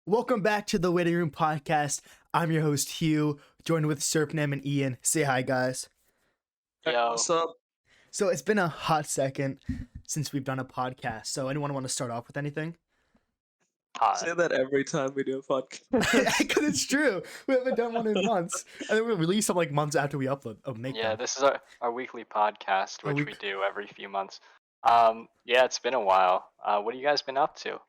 Welcome back to the Waiting Room Podcast. I'm your host, Hugh, joined with Serpnem and Ian. Say hi, guys. Hey, Yo. what's up? So it's been a hot second since we've done a podcast. So anyone want to start off with anything? Say that every time we do a podcast. Because it's true. We haven't done one in months. And then we'll release them like months after we upload. Yeah, them. this is our weekly podcast, which we do every few months. It's been a while. What have you guys been up to?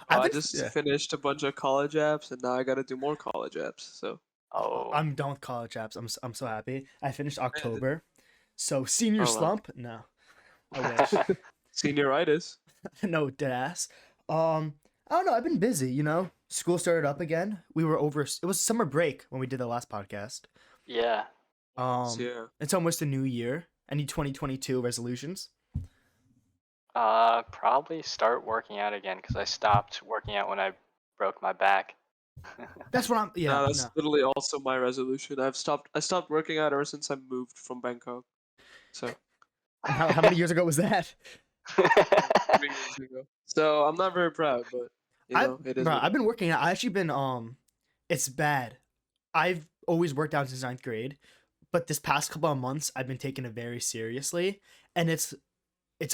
I just finished a bunch of college apps, and now I got to do more college apps. So I'm done with college apps. I'm so happy. I finished October. So senior slump? No. I wish. Senioritis. No, deadass. I don't know. I've been busy, you know. School started up again. It was summer break when we did the last podcast. Yeah. Yeah. It's almost a new year. Any 2022 resolutions? Probably start working out again because I stopped working out when I broke my back. That's what I'm. Yeah. No, that's literally also my resolution. I stopped working out ever since I moved from Bangkok. So. How many years ago was that? 3 years ago. So I'm not very proud, but it is. I've been working out. I actually been it's bad. I've always worked out since 9th grade, but this past couple of months I've been taking it very seriously, and it's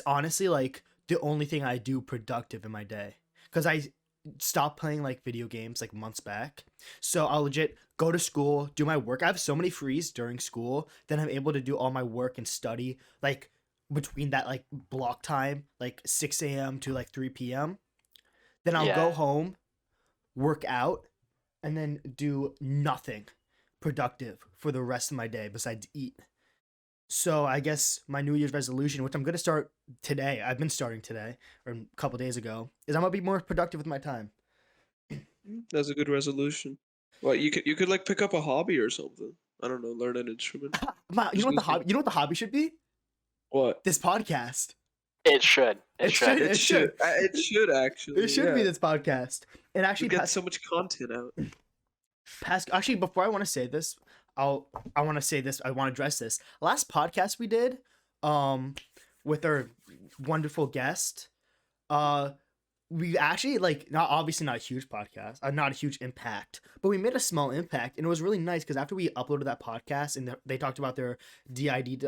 honestly like the only thing I do productive in my day, because I stopped playing like video games like months back. So I'll legit go to school, do my work. I have so many frees during school, then I'm able to do all my work and study like between that like block time, like 6 a.m. to like 3 p.m. Then I'll go home, work out, and then do nothing productive for the rest of my day besides eat. So I guess my New Year's resolution, which I'm going to start today, I've been starting today, or a couple days ago, is I'm going to be more productive with my time. That's a good resolution. Well, you could like pick up a hobby or something. I don't know, learn an instrument. You know what the hobby should be? What? This podcast. It should. It should actually. It should be this podcast. It actually get so much content out. Actually, before I want to say this, I want to address this. Last podcast we did, with our wonderful guest, we actually obviously not a huge podcast, not a huge impact, but we made a small impact, and it was really nice because after we uploaded that podcast and they talked about their DID,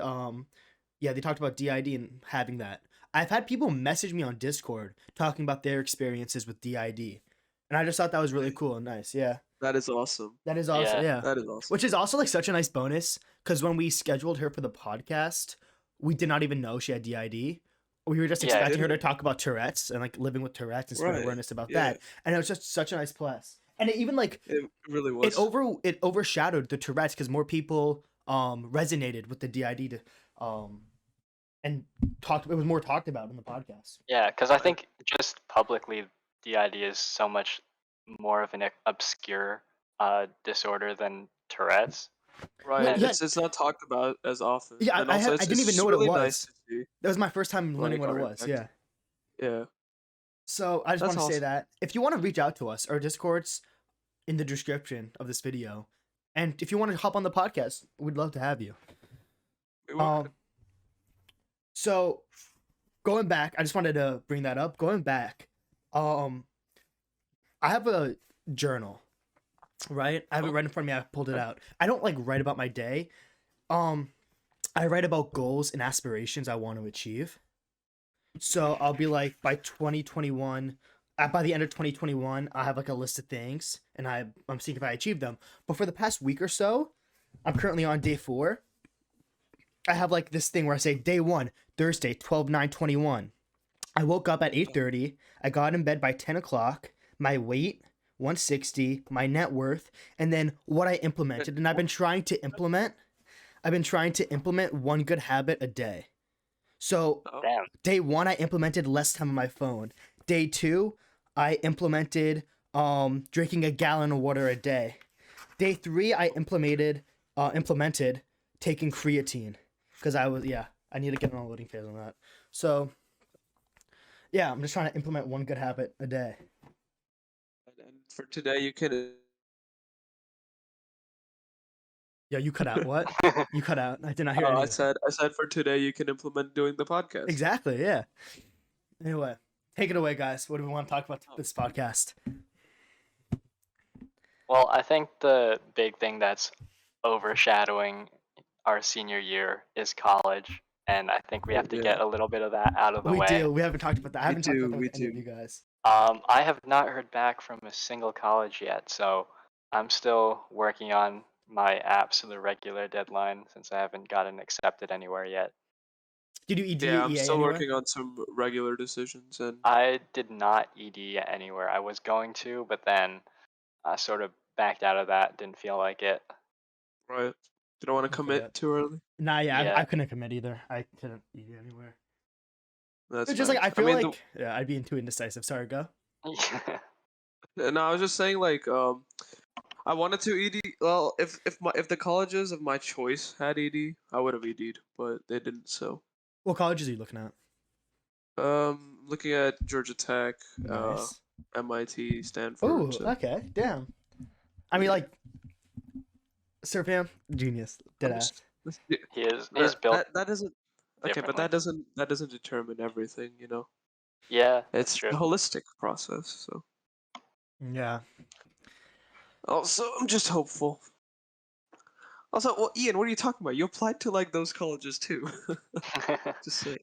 they talked about DID and having that. I've had people message me on Discord talking about their experiences with DID, and I just thought that was really cool and nice. Yeah. That is awesome. That is awesome. Yeah. That is awesome. Which is also like such a nice bonus because when we scheduled her for the podcast, we did not even know she had DID. We were just expecting her to talk about Tourette's and like living with Tourette's and spread awareness about that. And it was just such a nice plus. And it even like it really was. It overshadowed the Tourette's because more people resonated with the DID and it was more talked about in the podcast. Yeah, because I think just publicly DID is so much more of an obscure disorder than Tourette's. Right. Yeah. It's not talked about as often. Yeah, I didn't even know what it was. Nice that was my first time learning what it was. Yeah. Yeah. So I just want to say that if you want to reach out to us, our Discord's in the description of this video, and if you want to hop on the podcast, we'd love to have you. So going back, I just wanted to bring that up. Going back, I have a journal, right? I have it right in front of me. I pulled it out. I don't like write about my day. I write about goals and aspirations I want to achieve. So I'll be like by 2021, by the end of 2021, I have like a list of things and I'm seeing if I achieve them. But for the past week or so, I'm currently on day 4. I have like this thing where I say day 1, Thursday, 12/9/21. I woke up at 8:30. I got in bed by 10 o'clock. My weight, 160, my net worth, and then what I implemented. And I've been trying to implement one good habit a day. So day 1, I implemented less time on my phone. Day 2, I implemented drinking a gallon of water a day. Day 3, I implemented taking creatine because I need to get an unloading phase on that. So yeah, I'm just trying to implement one good habit a day. And for today, you can. Yeah, you cut out what? You cut out. I did not hear anything. I said for today you can implement doing the podcast. Exactly, yeah. Anyway, take it away, guys. What do we want to talk about this podcast? Well, I think the big thing that's overshadowing our senior year is college, and I think we have to Yeah, get a little bit of that out of the We way. do. We haven't talked about that. I we haven't talked about do, that we with any of do. you guys. I have not heard back from a single college yet, so I'm still working on my apps to the regular deadline since I haven't gotten accepted anywhere yet. Did you ED Yeah, I'm EA still anywhere? working on some regular decisions, and I did not ED anywhere. I was going to, but then I sort of backed out of that. Didn't feel like it. right, didn't want to I feel that. commit too early. Nah, yeah, Yeah. I couldn't commit either. I couldn't ED anywhere. That's It's just like I nice. I feel mean, like yeah, I'd be too indecisive. Sorry, go. no, I was just saying like I wanted to ED. Well, if the colleges of my choice had ED, I would have ED'd, but they didn't. So What colleges are you looking at? looking at Georgia Tech, Nice. MIT, Stanford. Oh, So okay. Damn. I mean, yeah. like, Sir Pam, genius, dead I'm ass. just yeah, He's built that doesn't okay, but differently. that doesn't determine everything. You know, Yeah, that's it's true. a holistic process. So Yeah. also, I'm just hopeful. Also, well, Ian, what are you talking about? You applied to like those colleges too. Just say,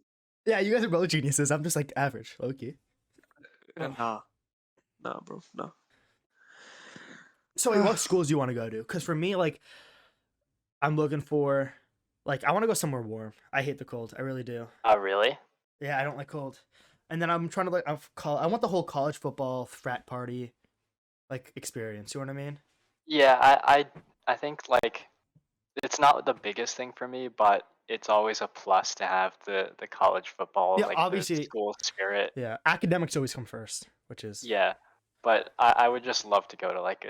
Yeah, you guys are both geniuses. I'm just like average, low key. nah, nah, bro, nah. So, like, what schools do you want to go to? Because for me, like, I'm looking for, like, I want to go somewhere warm. I hate the cold. I really do. Oh, really? Yeah, I don't like cold. And then I'm trying to like, I want the whole college football frat party, like, experience. You know what I mean? Yeah, I think like it's not the biggest thing for me, but it's always a plus to have the college football, Yeah, like the obviously. school spirit. Yeah, academics always come first, which is Yeah, but I would just love to go to like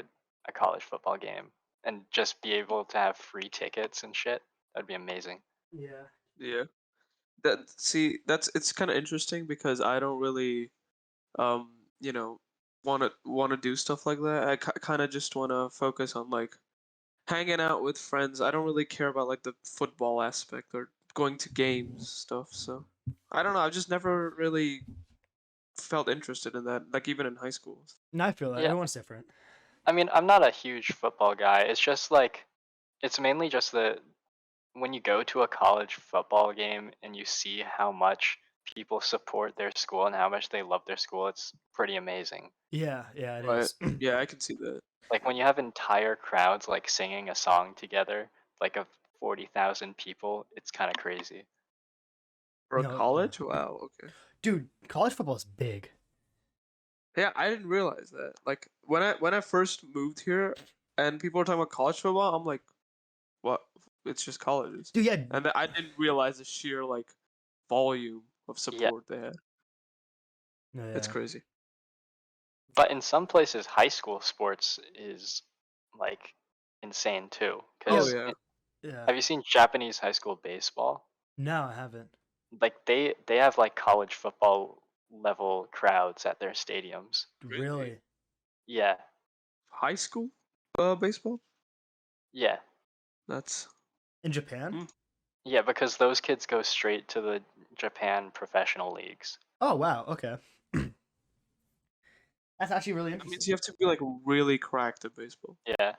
a college football game and just be able to have free tickets and shit. That'd be amazing. yeah. Yeah, that's it's kind of interesting because I don't really um you know want to do stuff like that. I kind of just want to focus on like hanging out with friends. I don't really care about like the football aspect or going to games stuff. So I don't know. I've just never really felt interested in that. Like even in high school. No, I feel that Yeah, everyone's different. I mean, I'm not a huge football guy. It's just like it's mainly just the when you go to a college football game and you see how much people support their school and how much they love their school, it's pretty amazing. Yeah, yeah, it Right. is. Yeah, I can see that. Like when you have entire crowds like singing a song together, like of 40,000 people, it's kind of crazy. For a No, yeah, college? Wow. Okay. dude, college football is big. Yeah, I didn't realize that. Like when I first moved here, and people were talking about college football, I'm like, what? It's just colleges, Dude, yeah, and I didn't realize the sheer like volume of Yeah, support they had. no, It's yeah, crazy. but in some places, high school sports is like insane too. yeah, Oh Because yeah. yeah. have you seen Japanese high school baseball? No, I haven't. Like they have like college football level crowds at their stadiums. Really? Really? Yeah, High school baseball? yeah, That's In Japan? hmm. yeah. Because those kids go straight to the Japan professional leagues. Oh, wow. Okay. That's actually really That means interesting. you have to be like really cracked at baseball. Yeah.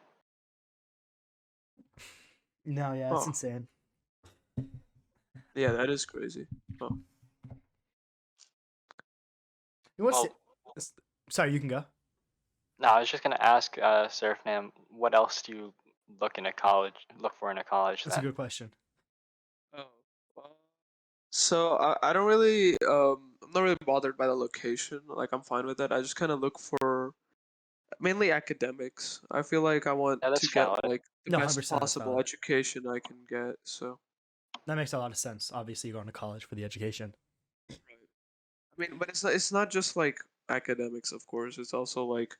No, yeah, it's Oh, insane. yeah, that is crazy. Oh. You want Well, Sorry, you can go. no, I was just gonna ask Surfman, what else do you look for in a college That's a then? good question. Oh. So I don't really I'm not really bothered by the location. Like I'm fine with that. I just kind of look for mainly academics. I feel like I want Yeah, to that's get valid. like the No, best 100%. That's possible valid. education I can get. So That makes a lot of sense. Obviously, you're going to college for the education. right. I mean, but it's not just like academics, of course. It's also like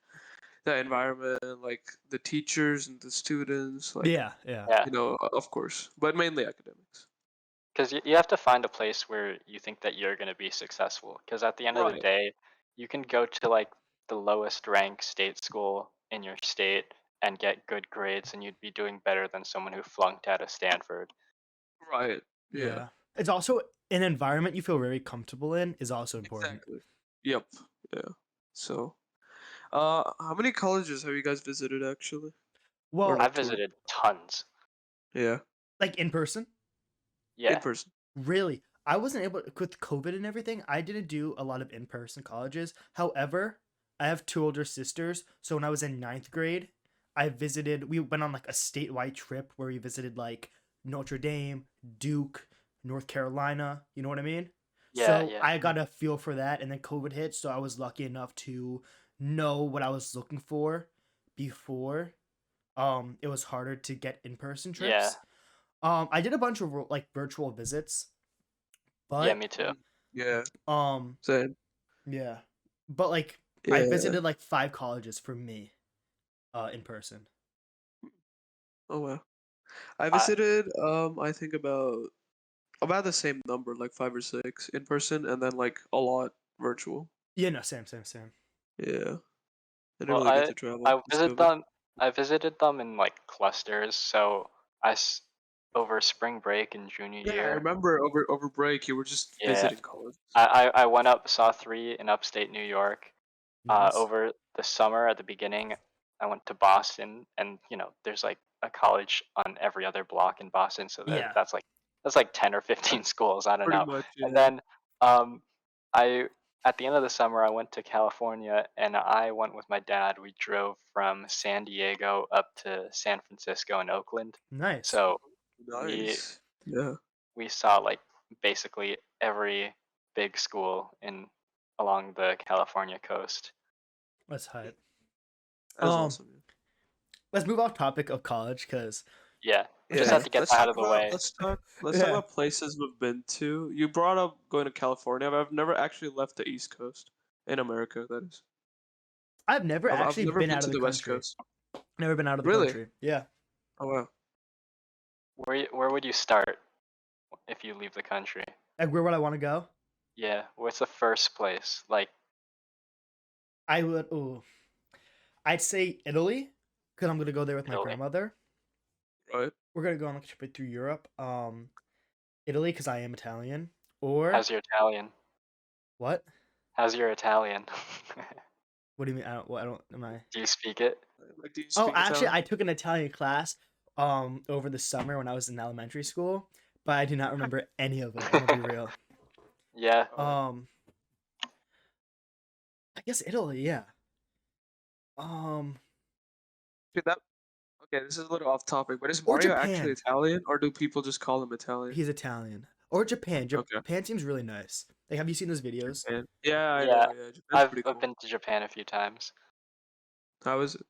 the environment, like the teachers and the students, like Yeah, yeah, Yeah, of course, but mainly academics. because you have to find a place where you think that you're gonna be successful. Because at the end of the Right. day, you can go to like the lowest ranked state school in your state and get good grades, and you'd be doing better than someone who flunked out of Stanford. Right. Yeah. yeah. It's also an environment you feel very comfortable in is also important. Exactly. Yep. Yeah. So How many colleges have you guys visited actually? Or Well, like I've visited tons. Yeah, like in person. in Yeah. person. Really, I wasn't able with COVID and everything. I didn't do a lot of in-person colleges. However, I have two older sisters, so when I was in ninth grade, I visited. We went on like a statewide trip where we visited like Notre Dame, Duke, North Carolina. You know what I mean? Yeah, So yeah. I got a feel for that, and then COVID hit, so I was lucky enough to know what I was looking for before. It was harder to get in-person Yeah. trips. I did a bunch of like virtual visits, Yeah, but me too. Yeah, um same. yeah. But like I Yeah. visited like 5 colleges for me in person. Oh wow. I I visited I think about the same number, like 5 or 6 in person, and then like a lot virtual. Yeah, no, same. Yeah, I didn't well, really get to travel. It's COVID. I visited them in like clusters. So over spring break in junior Yeah, I year. remember over break you were just Yeah. visiting college. I went up, saw 3 in upstate New York. Nice. Over the summer at the beginning, I went to Boston, and there's like a college on every other block in Boston, so Yeah. that's like 10 or 15 schools. I don't Pretty know. much, And yeah. then um, I at the end of the summer, I went to California, and I went with my dad. We drove from San Diego up to San Francisco and Oakland. Nice. So we Nice. Yeah, we saw like basically every big school in along the California coast. That's hype. that is Um awesome. let's move off topic of college cuz Yeah, we just Yeah, had to get let's that out talk of the about way. let's talk yeah. about places we've been to. You brought up going to California, but I've never actually left the East Coast in America. That is, I've never I've actually never been been out of to the the West country. Coast. Never been out of the Really? country. Yeah. Oh wow. Where would you start if you leave the country? Like where would I want to go? Yeah, what's the first place? Like I would I'd say Italy cuz I'm going to go there with my Italy. grandmother. Right. We're going to go on like a trip through Europe. Italy cuz I am Italian or How's your Italian? what? How's your Italian? What do you mean? I don't. Am I? Do you speak it? Like, do you Oh, speak actually, Italian? I took an Italian class over the summer when I was in elementary school, but I do not remember any of it. I'm gonna be real. Yeah. Oh, Um, I guess Italy, yeah. Um, dude, that okay. This is a little off topic, but is or Mario actually Japan. Italian, or do people just call him Italian? He's Italian. Or Japan. Okay. Japan seems really nice. Like, have you seen those videos? Japan. Yeah, I Yeah. know. Yeah, Japan's pretty I've cool. been to Japan a few times. How is it?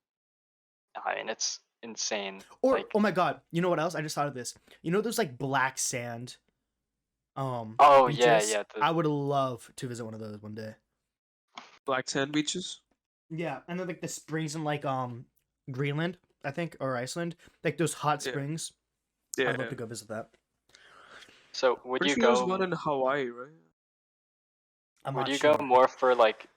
I mean, it's insane. Or Like, oh my god, you know what else? I just thought of this. You know those like black sand oh yeah, beaches? yeah. I would love to visit one of those one day. Black sand beaches? Yeah, and then like the springs in like Greenland, I think, or Iceland, like those hot Yeah. springs. Yeah, I'd love yeah. to go visit that. So would Pretty you sure there's go? one in Hawaii, right? I'm Would not you go sure. more for like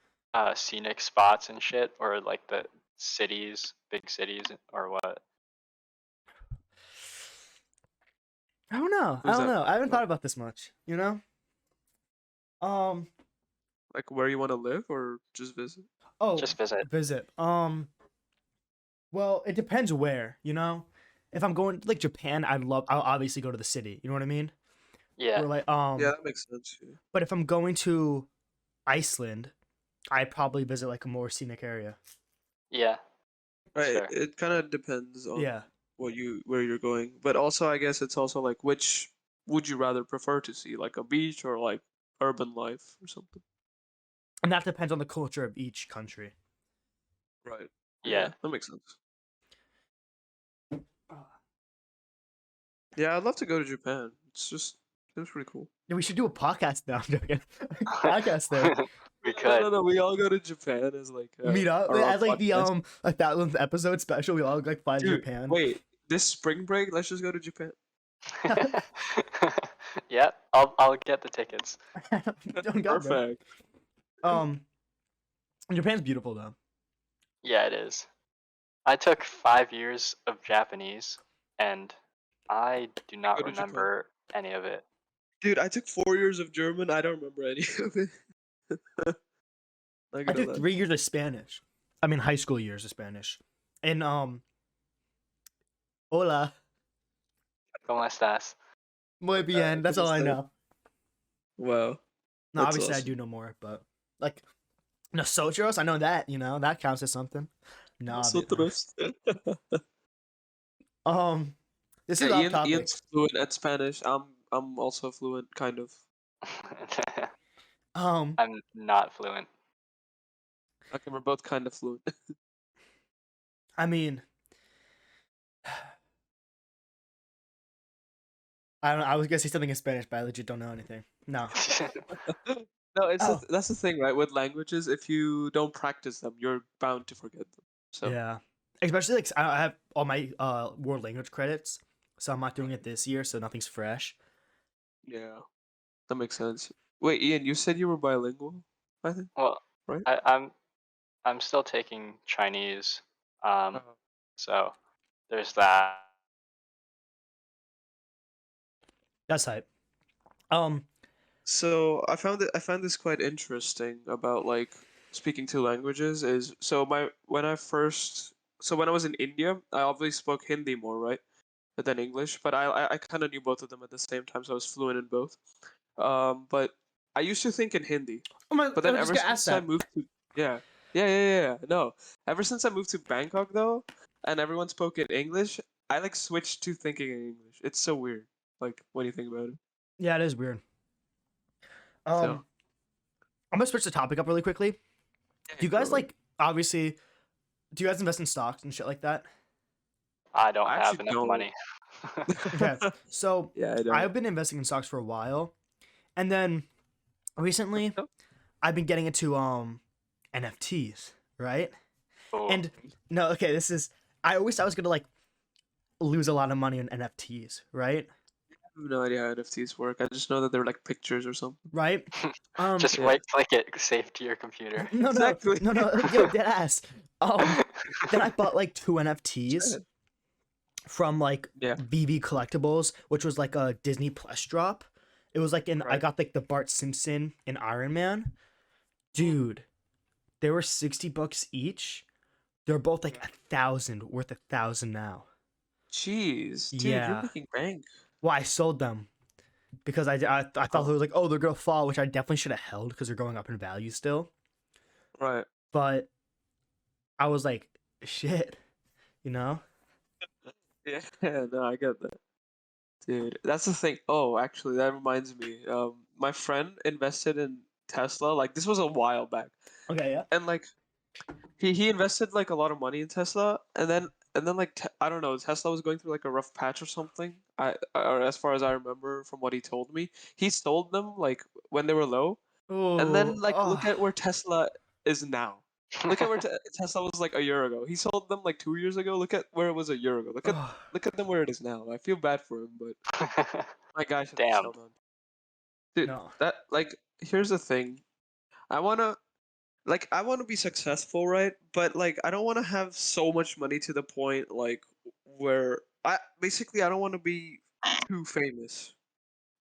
scenic spots and shit, or like the cities, big cities, or what? I don't know. I Who's don't that? know. I haven't Like, thought about this much. You know. Um. like where you want to live or just visit? Oh, Just visit. visit. Well, it depends where. You know, if I'm going to like Japan, I'll obviously go to the city. You know what I mean? Yeah, Or like Yeah, that makes sense. Yeah. but if I'm going to Iceland, I'd probably visit like a more scenic area. yeah, that's Right. fair. It kind of depends on Yeah. where you're going, but also I guess it's also like which would you rather prefer to see, like a beach or like urban life or something? And that depends on the culture of each country. Right. Yeah. Yeah, that makes sense. Uh, Yeah, I'd love to go to Japan. Seems pretty cool. Yeah, we should do a podcast now. I'm joking. Podcast there. We No, no, could. no, no. We all go to Japan as like Meet up our as like the podcast. 1,000th episode special. We all like fly to Dude, Japan. wait. This spring break, let's just go to Japan. Yeah, I'll get the tickets. Don't go, bro. Perfect. Japan's beautiful though. Yeah, it is. I took 5 years of Japanese, and I do not Go to Japan. remember any of it. Dude, I took 4 years of German. I don't remember any of it. Not I gonna took lie. 3 years of Spanish. I mean, high school years of Spanish. And hola, ¿Cómo estás? muy bien. That's all I know. Wow, No, that's obviously I awesome. do know more, but like nosotros, I know that. That counts as something. No, Nosotros. this Yeah, is off topic. Ian's fluent at Spanish. I'm also fluent, kind of. Um, I'm not fluent. Okay, we're both kind of fluent. I mean, I don't know. I was gonna say something in Spanish, but I legit don't know anything. No. No, Oh, that's the thing, right? With languages, if you don't practice them, you're bound to forget them. So yeah. Especially like I have all my world language credits, so I'm not doing it this year, so nothing's fresh. yeah, that makes sense. Wait, Ian, you said you were bilingual, I think, Well, right? I'm still taking Chinese. Um, Uh, so there's that. That's hype. Um, So I found this quite interesting about like speaking two languages is so my when I first so when I was in India, I obviously spoke Hindi more, right? Than English, but I kind of knew both of them at the same time, so I was fluent in both. But I used to think in Hindi, oh my, but I then was just ever gonna ask since I that. moved to no, ever since I moved to Bangkok though, and everyone spoke in English, I like switched to thinking in English. It's so weird, like when you think about it. Yeah, it is weird. So I'm gonna switch the topic up really quickly. yeah, Do you go guys ahead. like obviously? Do you guys invest in stocks and shit like that? I don't I have actually enough don't. money. Okay, so Yeah, I don't. I've been investing in stocks for a while, and then recently No? I've been getting into NFTs, right? Ooh. And no, okay, this is I always thought I was gonna like lose a lot of money on NFTs, right? I have no idea how NFTs work. I just know that they're like pictures or something. Right? Um, Just Yeah, right click it, save to your computer. no, no, exactly. no, no, yo, dead ass. Then I bought like two NFTs Shit. from like Yeah, BB Collectibles, which was like a Disney Plus drop. It was like I right. got like the Bart Simpson and Iron Man. Mm, Dude, they were $60 each. They're both like yeah. 1,000, worth 1,000 now. Jeez, dude, you're Yeah. making bank. Well, I sold them because I thought they Oh, were like, oh, they're gonna fall, which I definitely should have held because they're going up in value still. right. But I was like, shit, you know? Yeah, no, I get that. Dude, that's the thing. Oh, actually, that reminds me. My friend invested in Tesla. Like this was a while back, Okay, yeah. and like he invested like a lot of money in Tesla, and then like I don't know, Tesla was going through like a rough patch or something. Or as far as I remember from what he told me, he sold them like when they were low, and then Oh, like look oh, at where Tesla is now. Look at where Tesla was like a year ago. He sold them like 2 years ago. Look at where it was a year ago. oh. Look at them where it is now. I feel bad for him, but my guy should have just Damn. held on. Dude, No. that like here's the thing. I wanna I wanna be successful, right? But like I don't wanna have so much money to the point like where I don't wanna be too famous.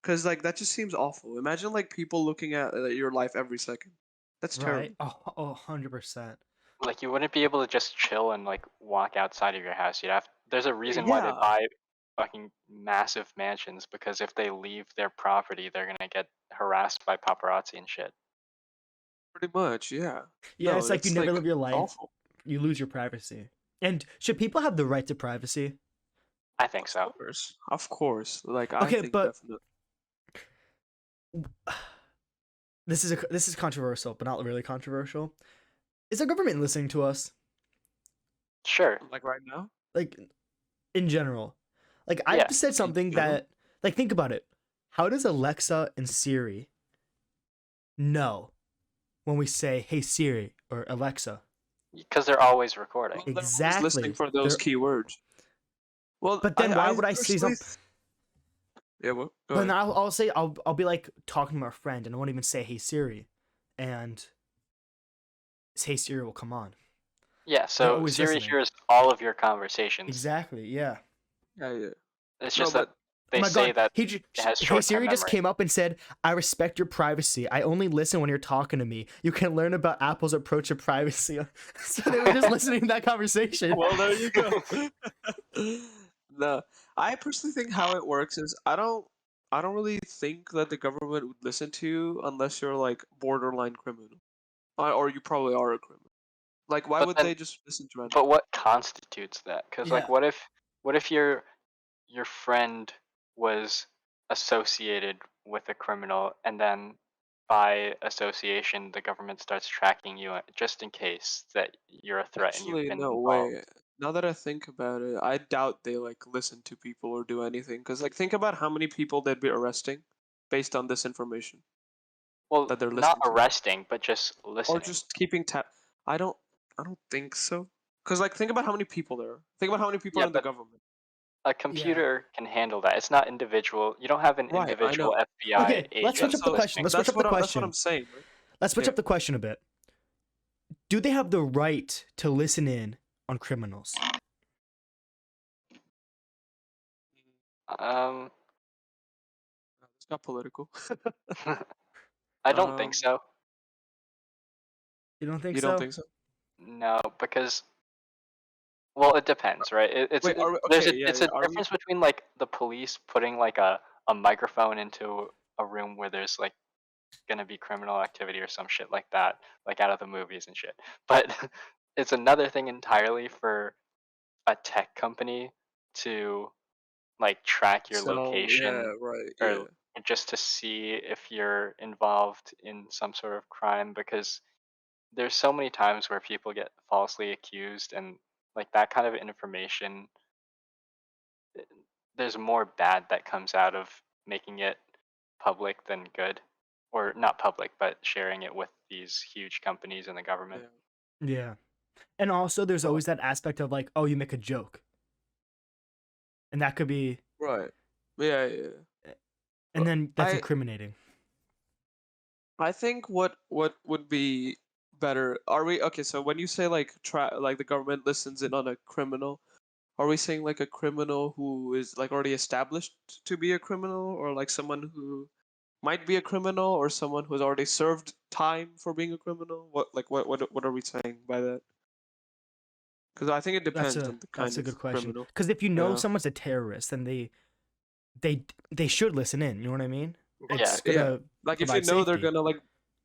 Cause like that just seems awful. Imagine like people looking at your life every second. That's Right? terrible. Oh, 100%. Like you wouldn't be able to just chill and like walk outside of your house. There's a reason why they Yeah, buy fucking massive mansions because if they leave their property, they're gonna get harassed by paparazzi and shit. pretty much. Yeah. Yeah, No, it's like you that's never like live your it's life, awful. you lose your privacy. And should people have the right to privacy? I think Of so. course, of course. Like I Okay, think but definitely. this is controversial, but not really controversial. Is the government listening to us? Sure. Like right now, Like in general. Like I've Yeah. said in something general. that like think about it. How does Alexa and Siri know when we say, "Hey Siri" or Alexa? Because they're always recording. Well, they're always listening Exactly. for those They're keywords. Well, but then why I would I say personally, something? yeah. Well, go But then ahead. I'll say I'll be like talking to my friend and I won't even say "Hey Siri," and "Hey Siri" will come on. Yeah, They're so always Siri listening. hears all of your conversations. Exactly. Yeah. Yeah, yeah. It's No, just that but they my say God, that he it has hey short-term Siri just memory. came up and said, "I respect your privacy. I only listen when you're talking to me. You can learn about Apple's approach to privacy." So they were just listening to that conversation. Well, there you go. No, I personally think how it works is I don't really think that the government would listen to you unless you're like borderline criminal, or you probably are a criminal. Like, why But would then, they just listen to random? but what constitutes that? Because like, Yeah. what if your friend was associated with a criminal, and then by association, the government starts tracking you just in case that you're a threat and you've Actually, been no involved. way. Now that I think about it, I doubt they like listen to people or do anything. Cause like think about how many people they'd be arresting based on this information Well, that they're not listening to. arresting, but just Or listening. just keeping tab. I don't. I don't think so. Cause like think about how many people there are. Think about how many people Yeah, are in the but government. a Yeah. computer can handle that. It's not individual. You don't have an Right. I individual know. FBI Okay, let's Yeah. switch agent up the So question. listening Let's to switch up the that's what I'm question. saying, right? Let's switch Yeah. up the question a bit. Do they have the right to listen in on criminals? Um, It's not political. I don't think um. so. You don't think You don't so? think so? No, because well, it depends, right? Wait. Are we There's okay? Yeah. it's Yeah. a Are we? difference between like the police putting like a microphone into a room where there's like gonna be criminal activity or some shit like that, like out of the movies and shit. But it's another thing entirely for a tech company to like track your So yeah. location, Right. Yeah. or just to see if you're involved in some sort of crime, because there's so many times where people get falsely accused, and like that kind of information, eh, there's more bad that comes out of making it public than good, or not public but sharing it with these huge companies and the Yeah. government. Yeah. And also there's Well, always that aspect of like, oh, you make a joke. And that could be right. Yeah. Yeah. and then that's I incriminating. I think what would be better, are we okay, so when you say like like the government listens in on a criminal, are we saying like a criminal who is like already established to be a criminal, or like someone who might be a criminal, or someone who has already served time for being a criminal? What are we saying by that? Because I think it That's depends a on the that's kind a of good question. criminal. Because if you know Yeah. someone's a terrorist, then they should listen in. You know what I mean? Yeah. It's Yeah. gonna Like if you provide know they're safety. gonna like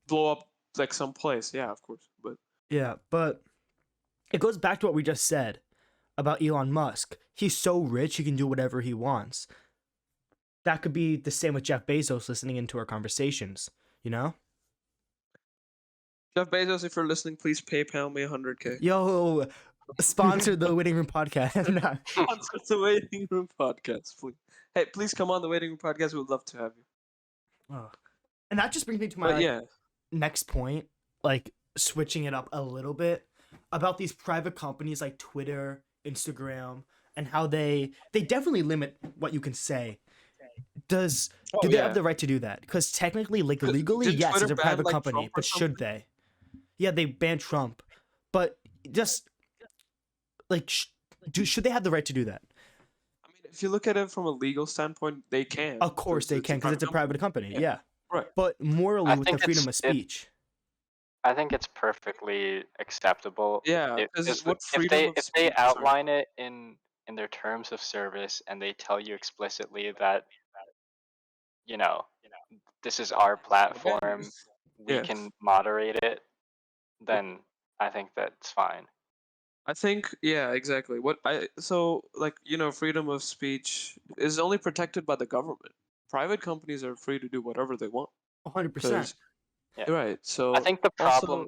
blow up like some place, yeah, of course. But Yeah, but it goes back to what we just said about Elon Musk. He's so rich he can do whatever he wants. That could be the same with Jeff Bezos listening into our conversations. You know? Jeff Bezos, if you're listening, please PayPal me 100K. Yo, sponsor the Waiting Room podcast. Nah. Sponsor the Waiting Room Podcast, please. Hey, please come on the Waiting Room Podcast. We'd love to have you. Oh. And that just brings me to my But like yeah, next point, like switching it up a little bit about these private companies like Twitter, Instagram, and how they definitely limit what you can say. oh Do they have yeah. the right to do that? Because technically, like legally, Did yes, Twitter it's a ban private like Trump company, or but should something? they? Yeah, they banned Trump, but just like should they have the right to do that? I mean, if you look at it from a legal standpoint, they can. Of course they It's a can because private it's a company. private company. Yeah, Yeah, right. but morally, I with the think freedom of speech, I think it's perfectly acceptable Yeah, if because if what freedom of if they speech? Sorry. outline it in their terms of service, and they tell you explicitly that, you know, this is our Again, platform, we yeah. can moderate it, then I think that's fine. I think yeah, exactly. What I so like freedom of speech is only protected by the government. Private companies are free to do whatever they want 100%. because Yeah. right. I So think the also, problem.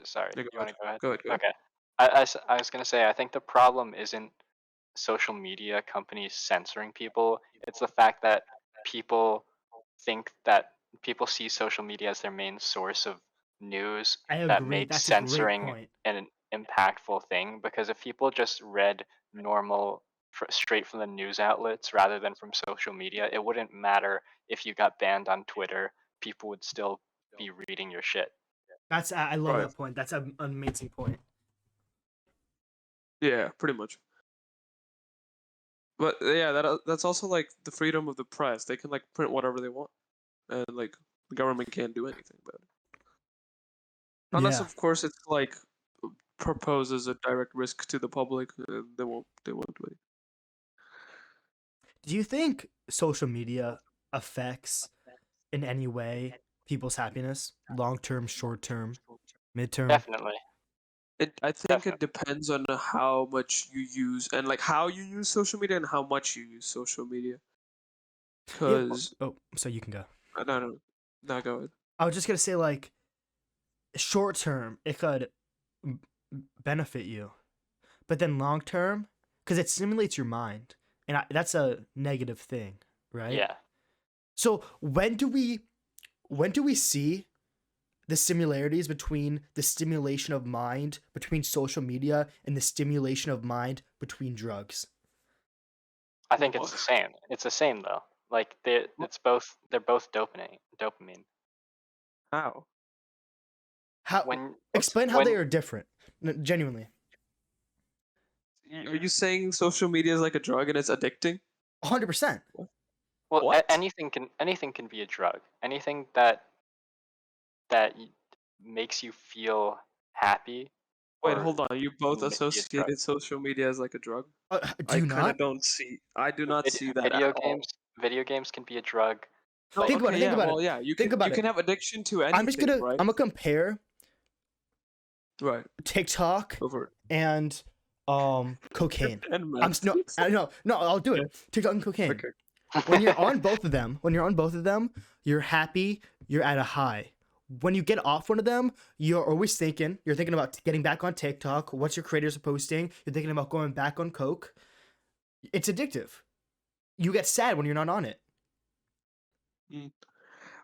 Sorry, yeah, go you want ahead. to go ahead? Go ahead. Go ahead. Okay. I was gonna say, I think the problem isn't social media companies censoring people. It's the fact that people think that people see social media as their main source of news, I that agree. makes That's a great censoring point. an impactful thing. Because if people just read normal, straight from the news outlets rather than from social media, it wouldn't matter if you got banned on Twitter. People would still be reading your shit. That's I love Right. that point. That's an amazing point. Yeah, pretty much. But yeah, that's also like the freedom of the press. They can like print whatever they want, and like the government can't do anything about it. Unless, Yeah. of course, it's like proposes a direct risk to the public. They won't. They won't do it. Do you think social media affects in any way people's happiness? Long term, short term, midterm? Definitely, I think it definitely. depends on how much you use and like how you use social media and how much you use social media. Yeah. Cause Oh, so you can go. no, not go ahead. I was just gonna say, like, short term, it could benefit you, but then long term, because it stimulates your mind, and that's a negative thing, right? Yeah. So when do we see the similarities between the stimulation of mind between social media and the stimulation of mind between drugs? I think it's What? the same. It's the same though. Like they're both dopamine. Dopamine. How? How When What? explain how they when are different? Genuinely, Are you saying social media is like a drug and it's addicting? 100%. well What? anything can be a drug. Anything that makes you feel happy Wait, or hold on. You both be a drug. associated social media as like a drug? Do I you kind of not? don't see. I do not Vid- see that at video all. games video games can be a drug. No, Like Think about okay, it. Think yeah, about well, it. yeah. Think You about can it. have addiction to I'm just anything, gonna right? I'm gonna compare Right. TikTok Over and cocaine. and I'm meth. no no I'll do Yeah. it. TikTok and cocaine. Okay. When you're on both of them, you're happy, you're at a high. When you get off one of them, you're thinking about getting back on TikTok, what's your creators are posting, you're thinking about going back on coke. It's addictive. You get sad when you're not on it. Mm.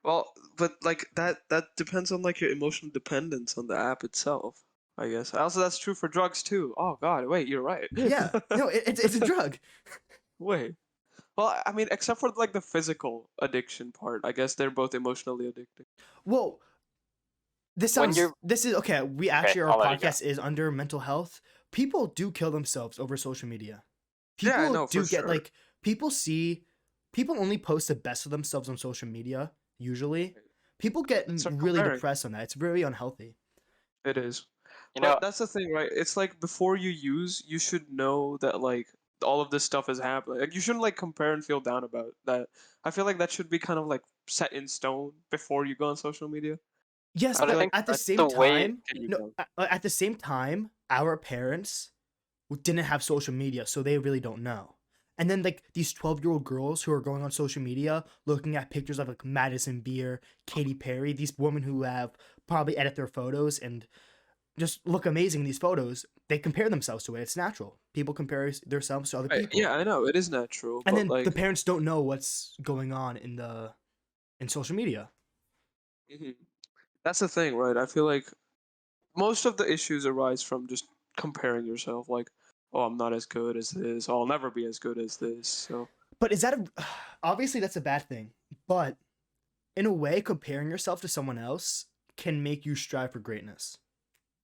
Well, but like that depends on like your emotional dependence on the app itself, I guess. Also, that's true for drugs too. Oh God, wait, you're right. Yeah. No, it's a drug. Wait. Well, I mean, except for like the physical addiction part, I guess they're both emotionally addicting. Well, when you're this is okay. We okay, actually, our I'll let you go. podcast is under mental health. People do kill themselves over social media. Yeah, I People know for do get sure. like people only post the best of themselves on social media. Usually, people get Start really comparing. depressed on that. It's very unhealthy. It is. You know, But that's the thing, right? It's like before you use, you should know that like all of this stuff is happening. Like you shouldn't like compare and feel down about that. I feel like that should be kind of like set in stone before you go on social media. Yes, I but I feel but like think at the that same the way time, get you no, down. at the same time, our parents didn't have social media, so they really don't know. And then like these 12-year-old girls who are going on social media looking at pictures of like Madison Beer, Katy Perry, these women who have probably edit their photos and just look amazing in these photos, they compare themselves to it. It's natural. People compare themselves to other Right, people. yeah, I know it is natural, And but then the like, parents don't know what's going on in social media. mhm. That's the thing, right? I feel like most of the issues arise from just comparing yourself. Like, oh, I'm not as good as this. Oh, I'll never be as good as this. So But is that obviously that's a bad thing. But in a way, comparing yourself to someone else can make you strive for greatness.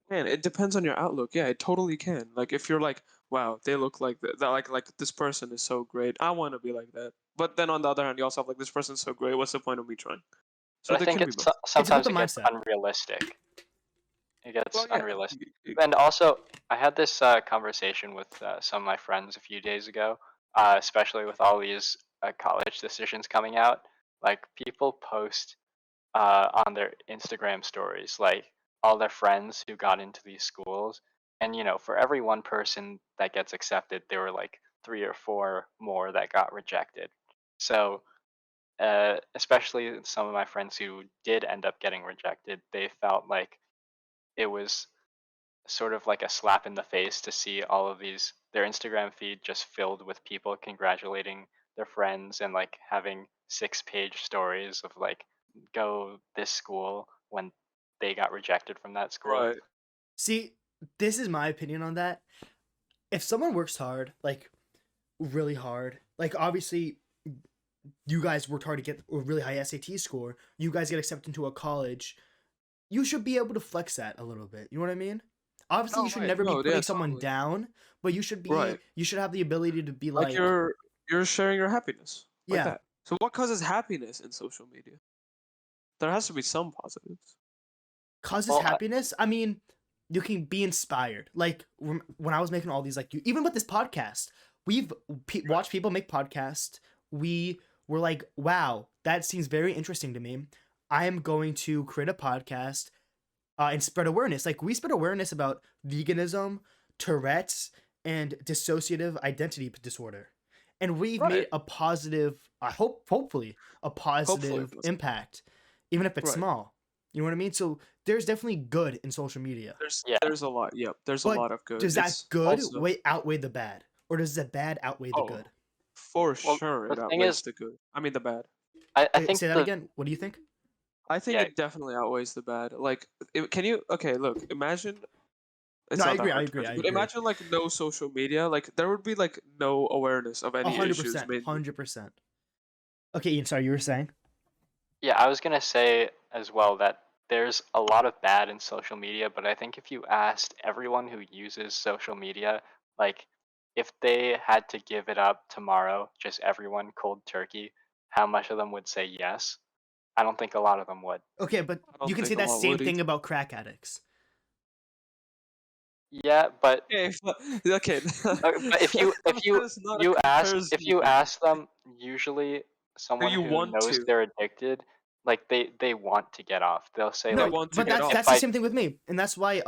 man, it depends on your outlook. Yeah, it totally can. Like if you're like, wow, they look like that, like this person is so great. I want to be like that. But then on the other hand, you also have like this person's so great. What's the point of me trying? So but I they think can be it's both. It's about sometimes the it gets mindset. unrealistic. It gets Well, yeah. unrealistic. And also, I had this conversation with some of my friends a few days ago, especially with all these college decisions coming out. Like, people post on their Instagram stories, like all their friends who got into these schools. And, for every one person that gets accepted, there were like 3 or 4 more that got rejected. So, especially some of my friends who did end up getting rejected, they felt like it was sort of like a slap in the face to see all of their Instagram feed just filled with people congratulating their friends and like having 6-page stories of like go this school when they got rejected from that school. Right. See, this is my opinion on that. If someone works hard, like really hard, like obviously you guys worked hard to get a really high SAT score, you guys get accepted into a college, you should be able to flex that a little bit. You know what I mean? Obviously, No, you should right. never be No, yeah, putting someone totally. down, but you should Right. have the ability to be Like like, you're you're sharing your happiness like Yeah. that. So what causes happiness in social media? There has to be some positives. Causes Well, happiness. I mean, you can be inspired. Like when I was making all these, like even with this podcast, we've watched people make podcasts. We were like, wow, that seems very interesting to me. I am going to create a podcast and spread awareness. Like we spread awareness about veganism, Tourette's, and dissociative identity disorder, and we've made Right. a positive. I hopefully, a Hopefully. positive impact, even if it's Right. small. You know what I mean? So there's definitely good in social media, yeah. There's a lot. Yep. There's a but lot of good. does that It's good also outweigh the bad, or does the bad outweigh the oh good? for Well, sure the it thing is, outweighs the good. I mean the bad. I Wait, think say that again. What do you think? I think yeah, it definitely outweighs the bad. Like, can you? Okay, look. Imagine No, it's I not that agree. I hard to agree. I imagine, but agree. imagine like no social media. Like there would be like no awareness of any issues 100%. mainly. 100%. Okay, Ian. Sorry, you were saying. yeah, I was gonna say as well that there's a lot of bad in social media, but I think if you asked everyone who uses social media, like if they had to give it up tomorrow, just everyone cold turkey, how much of them would say yes? I don't think a lot of them would. Okay, but I you don't can say think a that lot same would thing either. about crack addicts. Yeah, but Okay, okay. but That is not a comparison. if you ask them, usually Do someone you who want knows to? they're addicted, like they want to get off. They'll say They No, like want to but get that's off. if that's the I same thing with me, and that's why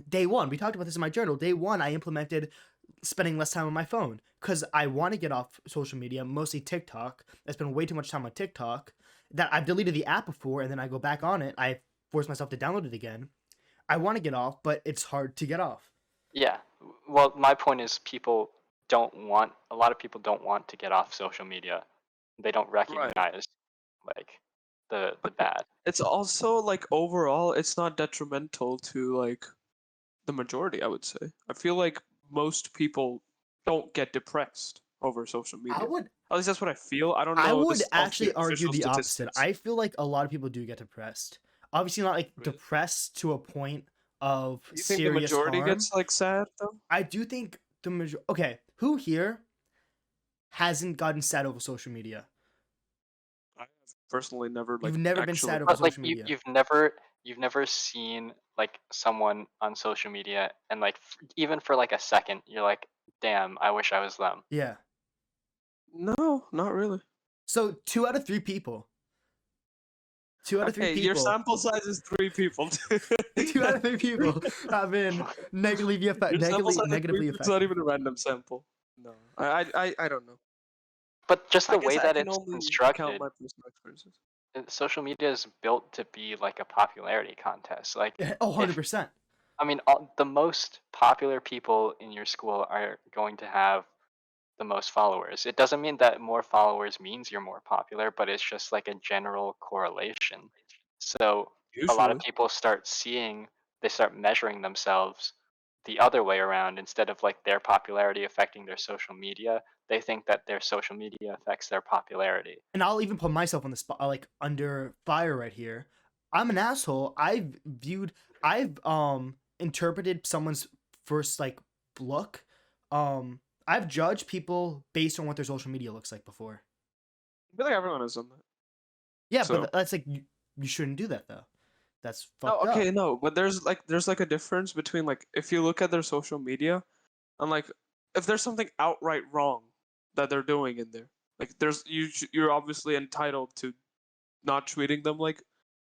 day one we talked about this in my journal. Day one, I implemented spending less time on my phone because I want to get off social media, mostly TikTok. I spend way too much time on TikTok. That I've deleted the app before, and then I go back on it. I force myself to download it again. I want to get off, but it's hard to get off. yeah. Well, my point is a lot of people don't want to get off social media. They don't Right. recognize like the But bad. it's also like overall, it's not detrimental to like the majority, I would say. I feel like most people don't get depressed over social I media. would At least that's what I feel. I don't I know would this of the actually argue official the opposite. statistics. I feel like a lot of people do get depressed. Obviously, not like Really? depressed to a point of You think the serious majority harm. gets like sad though? I do think the major. Okay, who here hasn't gotten sad over social media? I have personally never You've like never been actually sad over But like social media. you've never seen like someone on social media and like even for like a second you're like, damn, I wish I was them. Yeah. No, not really. So 2 out of 3 people. 2 out of 3 Okay, your people. sample size is 3 people. 2 out of 3 people have been Your sample size of three negatively people is not affected. even a random sample. No, I don't know. But just I the guess way I that can it's only count constructed, my personal experiences. social media is built to be like a popularity contest. Like Oh, if 100%. I mean the most popular people in your school are going to have the most followers. It doesn't mean that more followers means you're more popular, but it's just like a general correlation. So a lot of Usually. people they start measuring themselves the other way around instead of like their popularity affecting their social media. They think that their social media affects their popularity. And I'll even put myself on the spot, like under fire right here. I'm an asshole. I've interpreted someone's first like look. I've judged people based on what their social media looks like before. I feel like everyone has done that. Yeah, So but that's like you shouldn't do that though. That's no, fucked okay, up. no, but there's like a difference between like if you look at their social media and like if there's something outright wrong that they're doing in there, like you're obviously entitled to not treating them like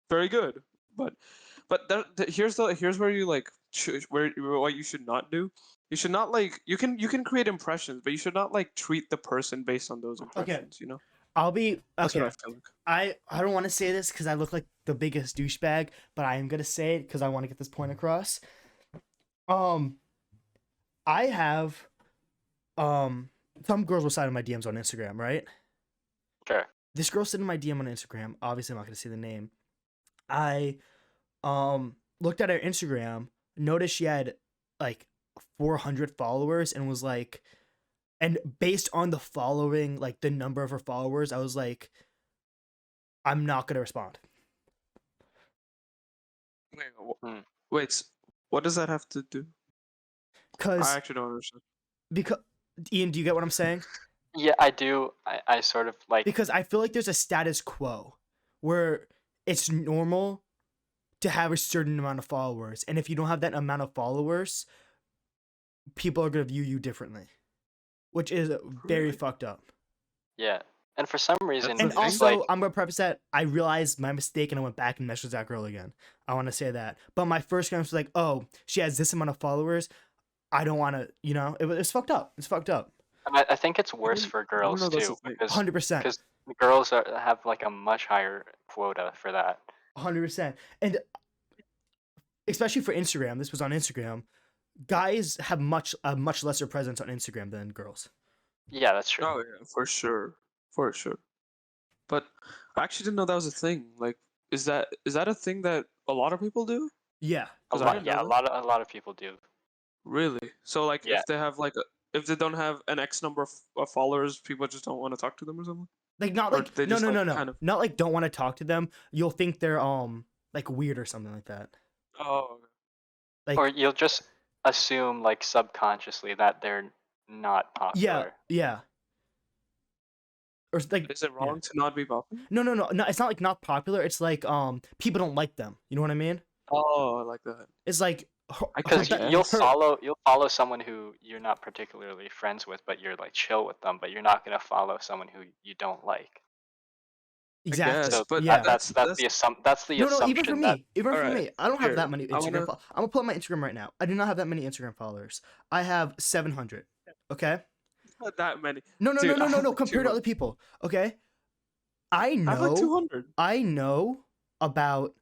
very good, but here's where you like what you should not do. You should not like you can create impressions, but you should not like treat the person based on those Okay, impressions. You know, I'll be that's what okay. I feel like. I don't want to say this because I look like the biggest douchebag, but I am gonna say it because I want to get this point across. Um, I have some girls will slide in my DMs on Instagram, right? Sure. This girl slid in my DM on Instagram. Obviously, I'm not gonna say the name. I looked at her Instagram, noticed she had like 400 followers, and was like, and based on the following, like the number of her followers, I was like, I'm not gonna respond Wait, Hmm. wait, what does that have to do? I because actually don't understand. because Ian, do you get what I'm saying? Yeah, I do. I sort of like. Because I feel like there's a status quo where it's normal to have a certain amount of followers, and if you don't have that amount of followers, people are gonna view you differently, which is very Really? fucked up. Yeah, and for some reason, the And thing? it's also, like I'm gonna preface that I realized my mistake and I went back and messaged that girl again. I want to say that, but my first glance was like, oh, she has this amount of followers. I don't want to, it's fucked up. It's fucked up. I think it's worse for I don't girls know. That's the too thing. 100%, because girls have like a much higher quota for that. 100%, and especially for Instagram. This was on Instagram. Guys have a much lesser presence on Instagram than girls. Yeah, that's true. Oh yeah, for sure, for sure. But I actually didn't know that was a thing. Like, is that a thing that a lot of people do? Yeah, A 'Cause I lot, didn't yeah, know that. a lot of people do. Really? So like, Yeah, if they have like, if they don't have an X number of followers, people just don't want to talk to them or something, like not or like they no just no like no no kind of. not like don't want to talk to them. You'll think they're like weird or something like that. Oh, or Like you'll just assume like subconsciously that they're not yeah popular. yeah or like is it yeah. wrong to not be popular? No, it's not like not popular. It's like people don't like them. You know what I mean? Oh, I like that. It's like Because guess. you'll follow someone who you're not particularly friends with, but you're like chill with them, but you're not gonna follow someone who you don't like. I exactly. guess, So but Yeah. that's the No, even for assumption that. me, even all for right. me, I don't have Here, that many I Instagram. wanna. I'm gonna pull up my Instagram right now. I do not have that many Instagram followers. I have 700. Okay. Not that many, No, no, no, dude. I no, no, have no. like Compared to 200. other people. Okay. I I have like know, 200. I know about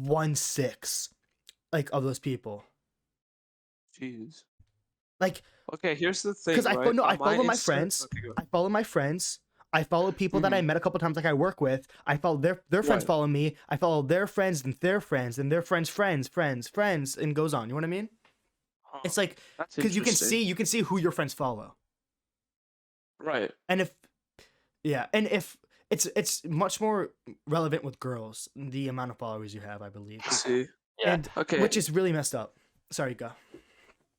1/6 like of those people. Jeez. Like, Okay, here's the thing, because right? I On my follow my Insta. friends. Okay, go. I follow my friends. I follow people that I Mhm. met a couple times, like I work with. I follow their friends Right. follow me. I follow their friends and their friends and their friends, and goes on. You know what I mean? Huh. It's like That's because interesting. you can see who your friends follow, Right. and if it's much more relevant with girls the amount of followers you have, I believe, I see. Yeah, and Okay. which is really messed up. Sorry, go.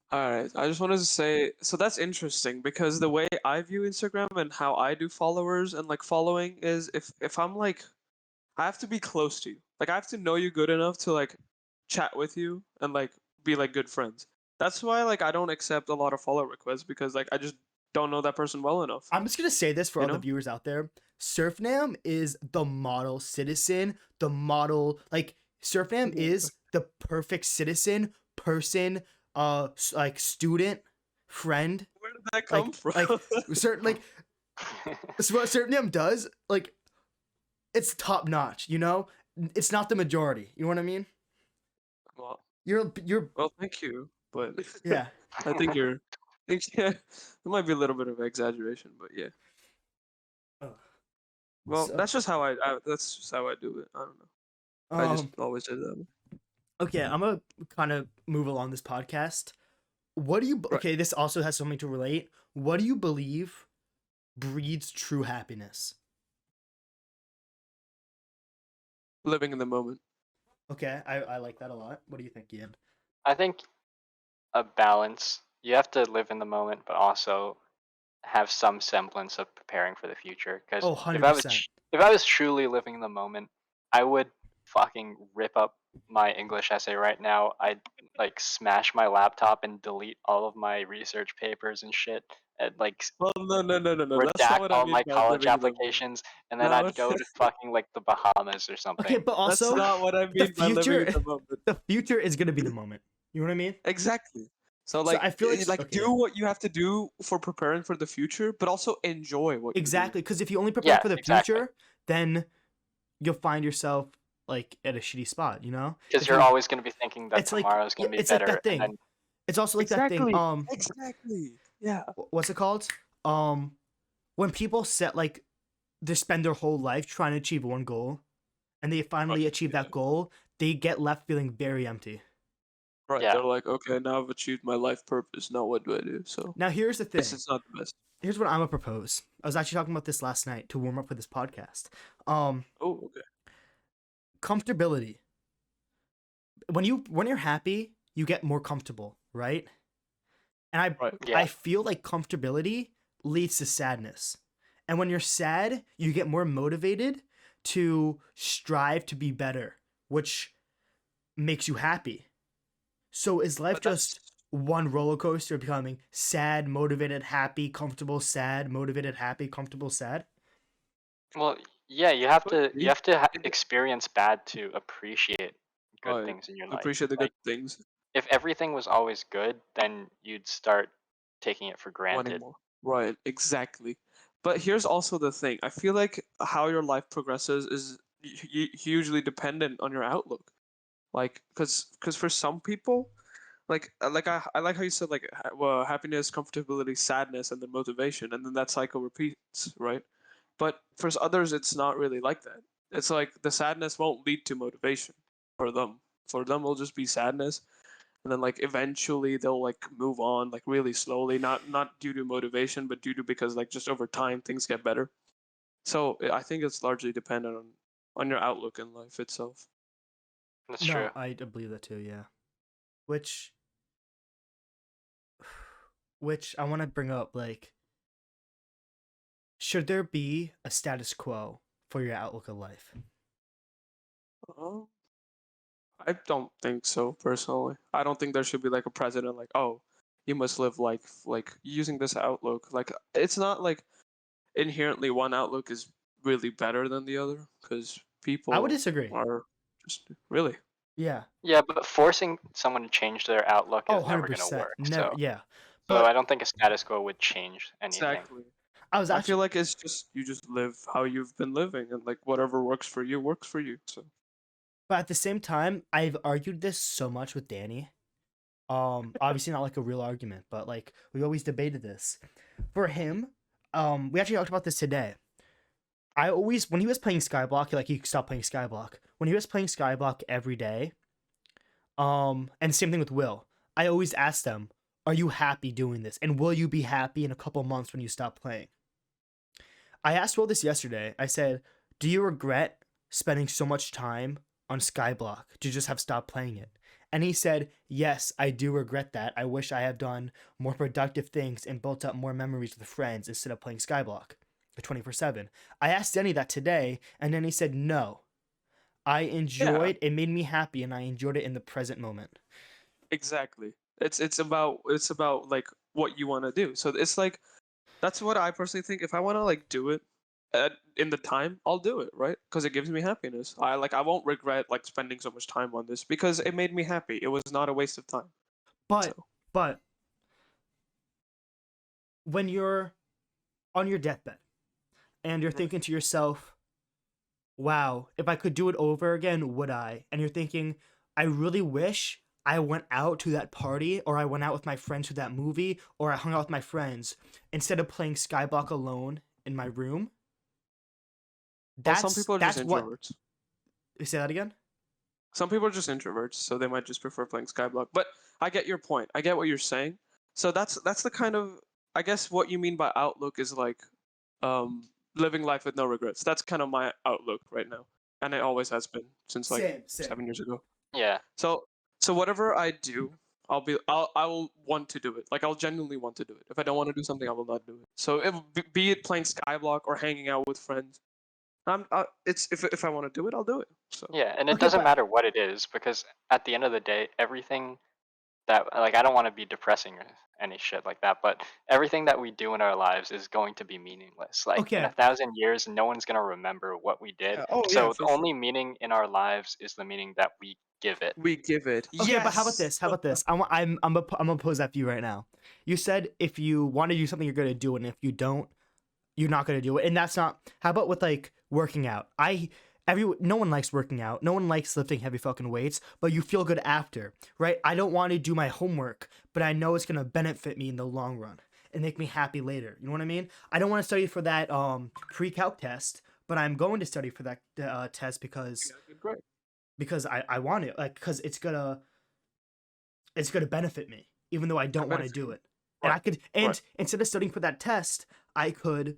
All right. I just wanted to say, so that's interesting because the way I view Instagram and how I do followers and like following is if I'm like I have to be close to you. Like I have to know you good enough to like chat with you and like be like good friends. That's why like I don't accept a lot of follow requests because like I just don't know that person well enough, I'm just gonna say this for you all the know? viewers out there. Surfnam is the model citizen, the model like Surfnam is the perfect citizen, person, like student, friend. Where did that come from? Like certain like so what Surfnam does, like it's top notch, you know? It's not the majority. You know what I mean? well, You're well, thank you, but yeah. I think you're. I think yeah, it might be a little bit of exaggeration, but yeah. Ugh. Well, So that's just how that's just how I do it. I don't know. I just um always did that. okay, I'm gonna kind of move along this podcast. What do you Right. okay, this also has something to relate. What do you believe breeds true happiness? Living in the moment. Okay, I like that a lot. What do you think, Ian? I think a balance. You have to live in the moment, but also have some semblance of preparing for the future. Because Oh, 100%. if I was truly living in the moment, I would fucking rip up my English essay right now. I'd like smash my laptop and delete all of my research papers and shit, and like Well, no. That's not redact what I all mean my by college living in the moment. applications, and then No, I'd go to fucking like the Bahamas or Okay, something. but that's also not what I the mean by living in future the moment. the future is going to be the moment. You know what I mean? Exactly. So So like, I feel like like okay. do what you have to do for preparing for the future, but also enjoy what you're doing. Exactly, cuz if you only prepare Yeah, for the exactly. future, then you'll find yourself like at a shitty spot, you know? Because If you're you always going to be thinking that it's like tomorrow's going to be it's like better, that and thing. then It's also like that thing Exactly. Exactly. Yeah. what's it called? When people set like they spend their whole life trying to achieve one goal and they finally achieve Yeah. that goal, they get left feeling very empty. Right. yeah, They're like, okay, now I've achieved my life purpose. Now what do I do? So Now here's the this thing. is not the best. Here's what I'm gonna propose. I was actually talking about this last night to warm up for this podcast. Um, Oh, okay. Comfortability. When you're happy, you get more comfortable, right? And Right. yeah. I feel like comfortability leads to sadness. And when you're sad, you get more motivated to strive to be better, which makes you happy. So is life But that's just one roller coaster becoming sad, motivated, happy, comfortable, sad, motivated, happy, comfortable, sad? Well, yeah, you have could to be. It- experience bad to appreciate good Right. things in your life. Appreciate the good Like things, if everything was always good, then you'd start taking it for wanting granted. more. Right. Exactly. But here's also the thing. I feel like how your life progresses is hugely dependent on your outlook. Like, cause for some people, I like how you said like well, happiness, comfortability, sadness, and then motivation, and then that cycle repeats, right? But for others, it's not really like that. It's like the sadness won't lead to motivation for them. For them, it'll just be sadness, and then like eventually they'll like move on like really slowly, not due to motivation, but due to because like just over time things get better. So I think it's largely dependent on your outlook in life itself. That's true. No, I believe that too, yeah. Which I want to bring up, like, should there be a status quo for your outlook of life? Oh, I don't think so personally. I don't think there should be like a president like, oh, you must live like using this outlook. Like it's not like inherently one outlook is really better than the other because I would people disagree. are just really. Yeah. Yeah, but forcing someone to change their outlook Oh, is never going to 100%. work. Never, So, yeah. I But don't think a status quo would change anything. Exactly. I was I feel actually, like it's just you just live how you've been living and like whatever works for you works for you. So but at the same time, I've argued this so much with Danny. Obviously not like a real argument, but like we always debated this. For him, we actually talked about this today. I always, when he was playing Skyblock, like he stopped playing Skyblock. When he was playing Skyblock every day, and same thing with Will. I always ask them, "Are you happy doing this? And will you be happy in a couple months when you stop playing?" I asked Will this yesterday. I said, "Do you regret spending so much time on Skyblock to just have stopped playing it?" And he said, "Yes, I do regret that. I wish I had done more productive things and built up more memories with friends instead of playing Skyblock 24/7." I asked Denny that today, and then he said, "No. I yeah, enjoyed it, made me happy, and I enjoyed it in the present moment." exactly. It's about like what you want to do. So it's like that's what I personally think. If I want to like do it in the time, I'll do it, right? Because it gives me happiness. I won't regret like spending so much time on this because it made me happy. It was not a waste of time. But So but when you're on your deathbed and you're right. thinking to yourself, "Wow, if I could do it over again, would I?" And you're thinking, "I really wish I went out to that party, or I went out with my friends to that movie, or I hung out with my friends instead of playing Skyblock alone in my room." Well, some people are just That's what. introverts. Say that again. Some people are just introverts, so they might just prefer playing Skyblock. But I get your point. I get what you're saying. So that's the kind of I guess what you mean by outlook is like living life with no regrets. That's kind of my outlook right now, and it always has been since like Same. 7 years ago. Yeah. So whatever I do, I will want to do it. Like I'll genuinely want to do it. If I don't want to do something, I will not do it. So be it playing Skyblock or hanging out with friends, it's if I want to do it, I'll do it. So Yeah, and it Okay, doesn't but matter what it is because at the end of the day, everything that like I don't want to be depressing or any shit like that, but everything that we do in our lives is going to be meaningless. Like in okay, 1,000 years, no one's gonna remember what we did. yeah. Oh yeah, So the for sure. only meaning in our lives is the meaning that we give it. We give it. okay, but how about Yes. this? How about this? I'm gonna pose that for you right now. You said if you want to do something, you're gonna do it, and if you don't, you're not going to do it, and that's not. How about with like working out? No one likes working out, no one likes lifting heavy fucking weights, but you feel good after, right? I don't want to do my homework, but I know it's going to benefit me in the long run and make me happy later. You know what I mean? I don't want to study for that pre-calc test, but I'm going to study for that test You because got a good grade. I want it, like, because it's gonna benefit me even though I I don't want to benefit do you. it. And Right. I could, Right. and instead of studying for that test, I could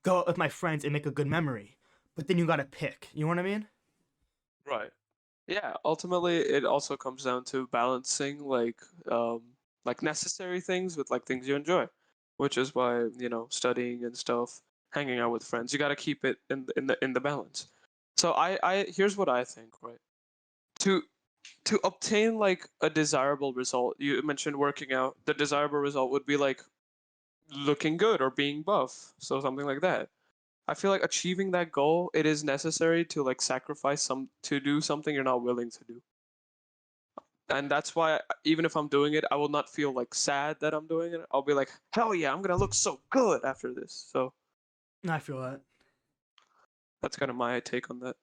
go out with my friends and make a good memory. But then you gotta pick. You know what I mean? Right. Yeah. Ultimately, it also comes down to balancing like necessary things with like things you enjoy. which is why studying and stuff, hanging out with friends, you got to keep it in the balance. So I here's what I think, right? To to obtain like a desirable result, you mentioned working out. The desirable result would be like looking good or being buff, so something like that. I feel like achieving that goal, it is necessary to like sacrifice to do something you're not willing to do. And that's why even if I'm doing it, I will not feel like sad that I'm doing it. I'll be like, hell yeah, I'm gonna look so good after this. So I feel that. that's kind of my take on that.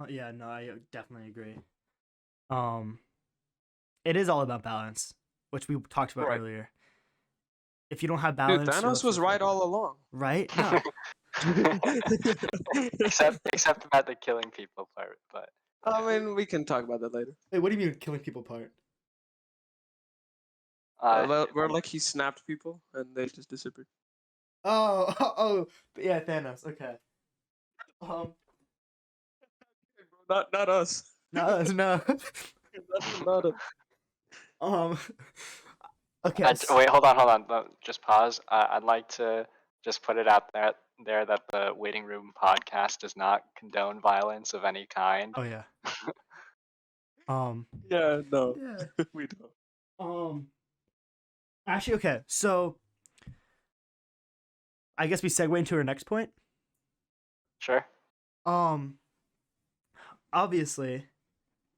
Yeah, no, I definitely agree. It is all about balance, which we talked about Right. earlier. If you don't have Dude, balance, you're Thanos was right all along. right? No. except about the killing people part, but I mean, we can talk about that later. Wait, what do you mean killing people part? Where like he snapped people and they just disappeared. Oh, yeah, Thanos. Okay. Not us. No, no. Not us. Okay. wait, hold on. Just pause. I'd like to just put it out there that the Waiting Room podcast does not condone violence of any kind. Oh yeah. Yeah, no, Yeah. we don't. Actually, okay. So, I guess we segue into our next point. Sure. Obviously,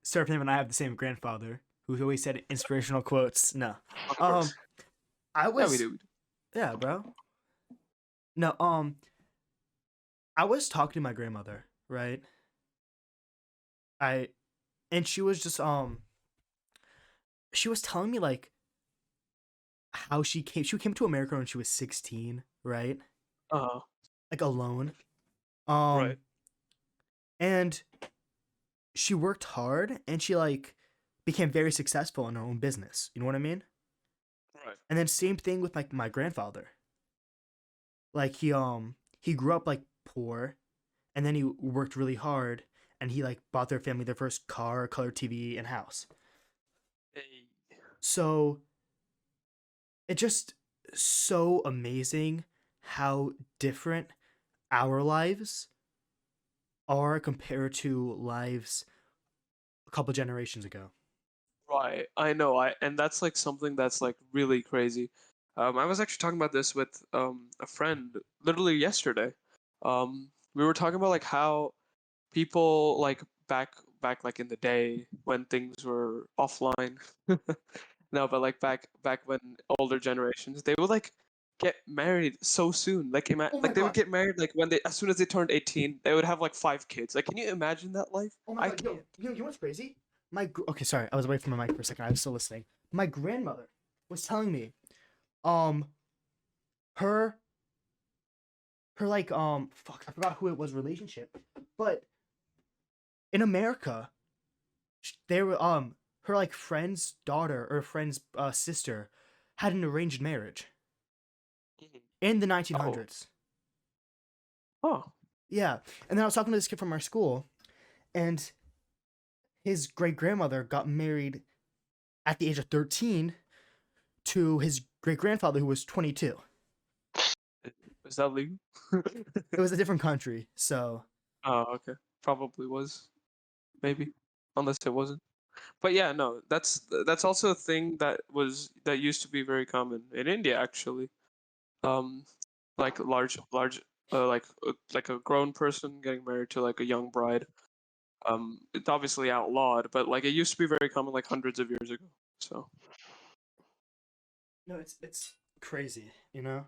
Surfname and I have the same grandfather who always said inspirational quotes. No. I was. Yeah, we do. Yeah, bro. No. I was talking to my grandmother, right? And she was just she was telling me like how she came to America when she was 16, right? Like alone. Right. And she worked hard and she like became very successful in her own business. You know what I mean? Right. And then same thing with like my grandfather. Like he grew up like poor and then he worked really hard and he like bought their family their first car, color TV, and house. Hey. So it's just so amazing how different our lives are compared to lives a couple generations ago. Right. I know. And that's like something that's like really crazy. I was actually talking about this with a friend literally yesterday. We were talking about like how people like back like in the day when things were offline. No, but like back when older generations, they would like get married so soon. Like Oh my like they would God. get married like when they as soon as they turned 18, they would have like 5 kids. Like can you imagine that life? Oh my God, can't. you know what's crazy? Okay, sorry, I was away from my mic for a second. I was still listening. My grandmother was telling me, her like fuck, I forgot who it was relationship, but in America, they were her like friend's daughter or friend's sister had an arranged marriage in the 1900s. Oh. Yeah, and then I was talking to this kid from our school, and his great grandmother got married at the age of 13 to his great grandfather who was 22. Is that legal? It was a different country, so. Oh, okay. Probably was. Maybe. Unless it wasn't. But yeah, no, that's also a thing that used to be very common in India actually. Like large like a grown person getting married to like a young bride. It's obviously outlawed, but like it used to be very common like hundreds of years ago. So. No, it's crazy, you know?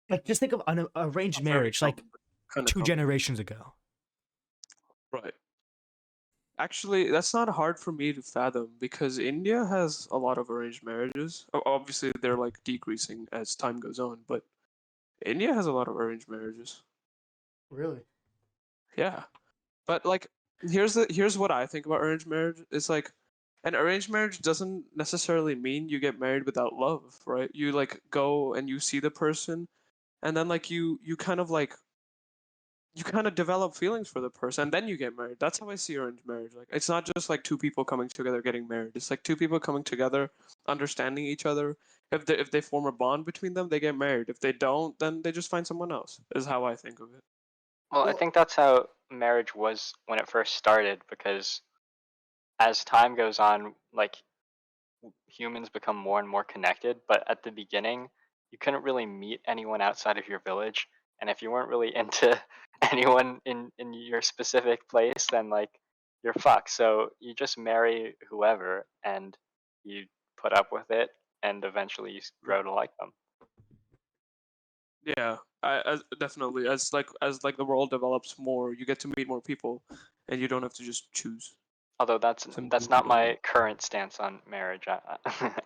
Like, just think of an arranged Not very marriage, like common, but kinda 2 common. generations ago. Right. Actually, that's not hard for me to fathom because India has a lot of arranged marriages. Obviously, they're like decreasing as time goes on, but India has a lot of arranged marriages. Really? Yeah. But like here's what I think about arranged marriage. It's like an arranged marriage doesn't necessarily mean you get married without love, right? You like go and you see the person and then like you kind of like you kind of develop feelings for the person and then you get married. That's how I see arranged marriage. Like it's not just like two people coming together getting married. It's like two people coming together, understanding each other, if they form a bond between them, they get married. If they don't, then they just find someone else. Is how I think of it. Well, I Well, think that's how marriage was when it first started, because as time goes on, like humans become more and more connected, but at the beginning, you couldn't really meet anyone outside of your village, and if you weren't really into anyone in your specific place, then like you're fucked. So you just marry whoever, and you put up with it, and eventually you grow to like them. Yeah, definitely. As the world develops more, you get to meet more people, and you don't have to just choose Although to that's meet not people. my current stance on marriage.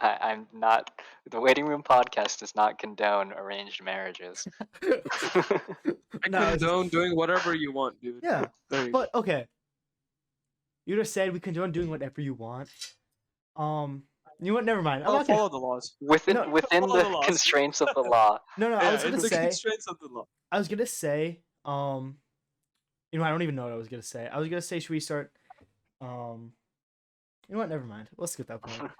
I'm not. The Waiting Room podcast does not condone arranged marriages. I no, condone doing whatever you want, dude. yeah, There you go. but okay. You just said we condone doing whatever you want. You know what? Never mind. I'm Follow, not gonna. follow the laws. within No, within Follow the the laws. constraints of the law. no. I Yeah, was gonna it's the say. constraints of the law. I was gonna say. You know, I don't even know what I was gonna say. I was gonna say, should we start? You know what? Never mind. Let's skip that point.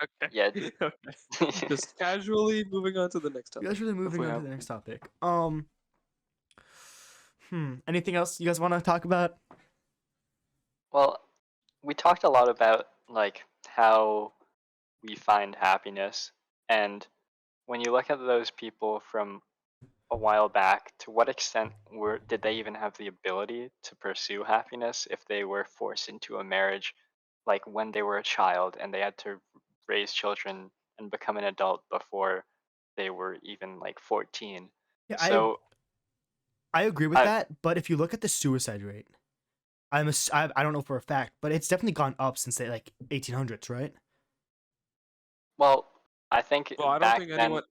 Okay. Yeah. Okay. Just casually moving on to the next You topic. guys really if moving we on to have the next one. topic. Anything else you guys want to talk about? Well, we talked a lot about like how we find happiness, and when you look at those people from a while back, to what extent did they even have the ability to pursue happiness if they were forced into a marriage, like when they were a child and they had to raise children and become an adult before they were even like 14? Yeah, So I agree with I that. But if you look at the suicide rate, I don't know for a fact, but it's definitely gone up since the like 1800s, right? well, I think Well, I don't think anyone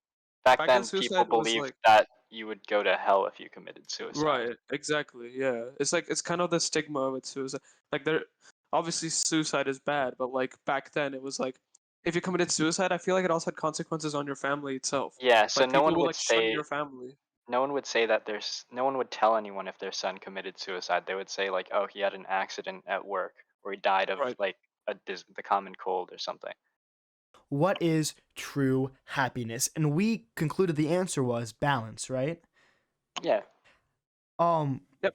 back back then then people suicide was believed like that you would go to hell if you committed suicide. right, exactly. Yeah. It's kind of the stigma with suicide. Like there obviously suicide is bad, but like back then it was like if you committed suicide, I feel like it also had consequences on your family itself. Yeah, so Like people would like shun your family. no one would say that no one would tell anyone if their son committed suicide. They would say like, "Oh, he had an accident at work, or he died of Right. like the common cold or something." What is true happiness? And we concluded the answer was balance, right? Yeah. Um, Yep.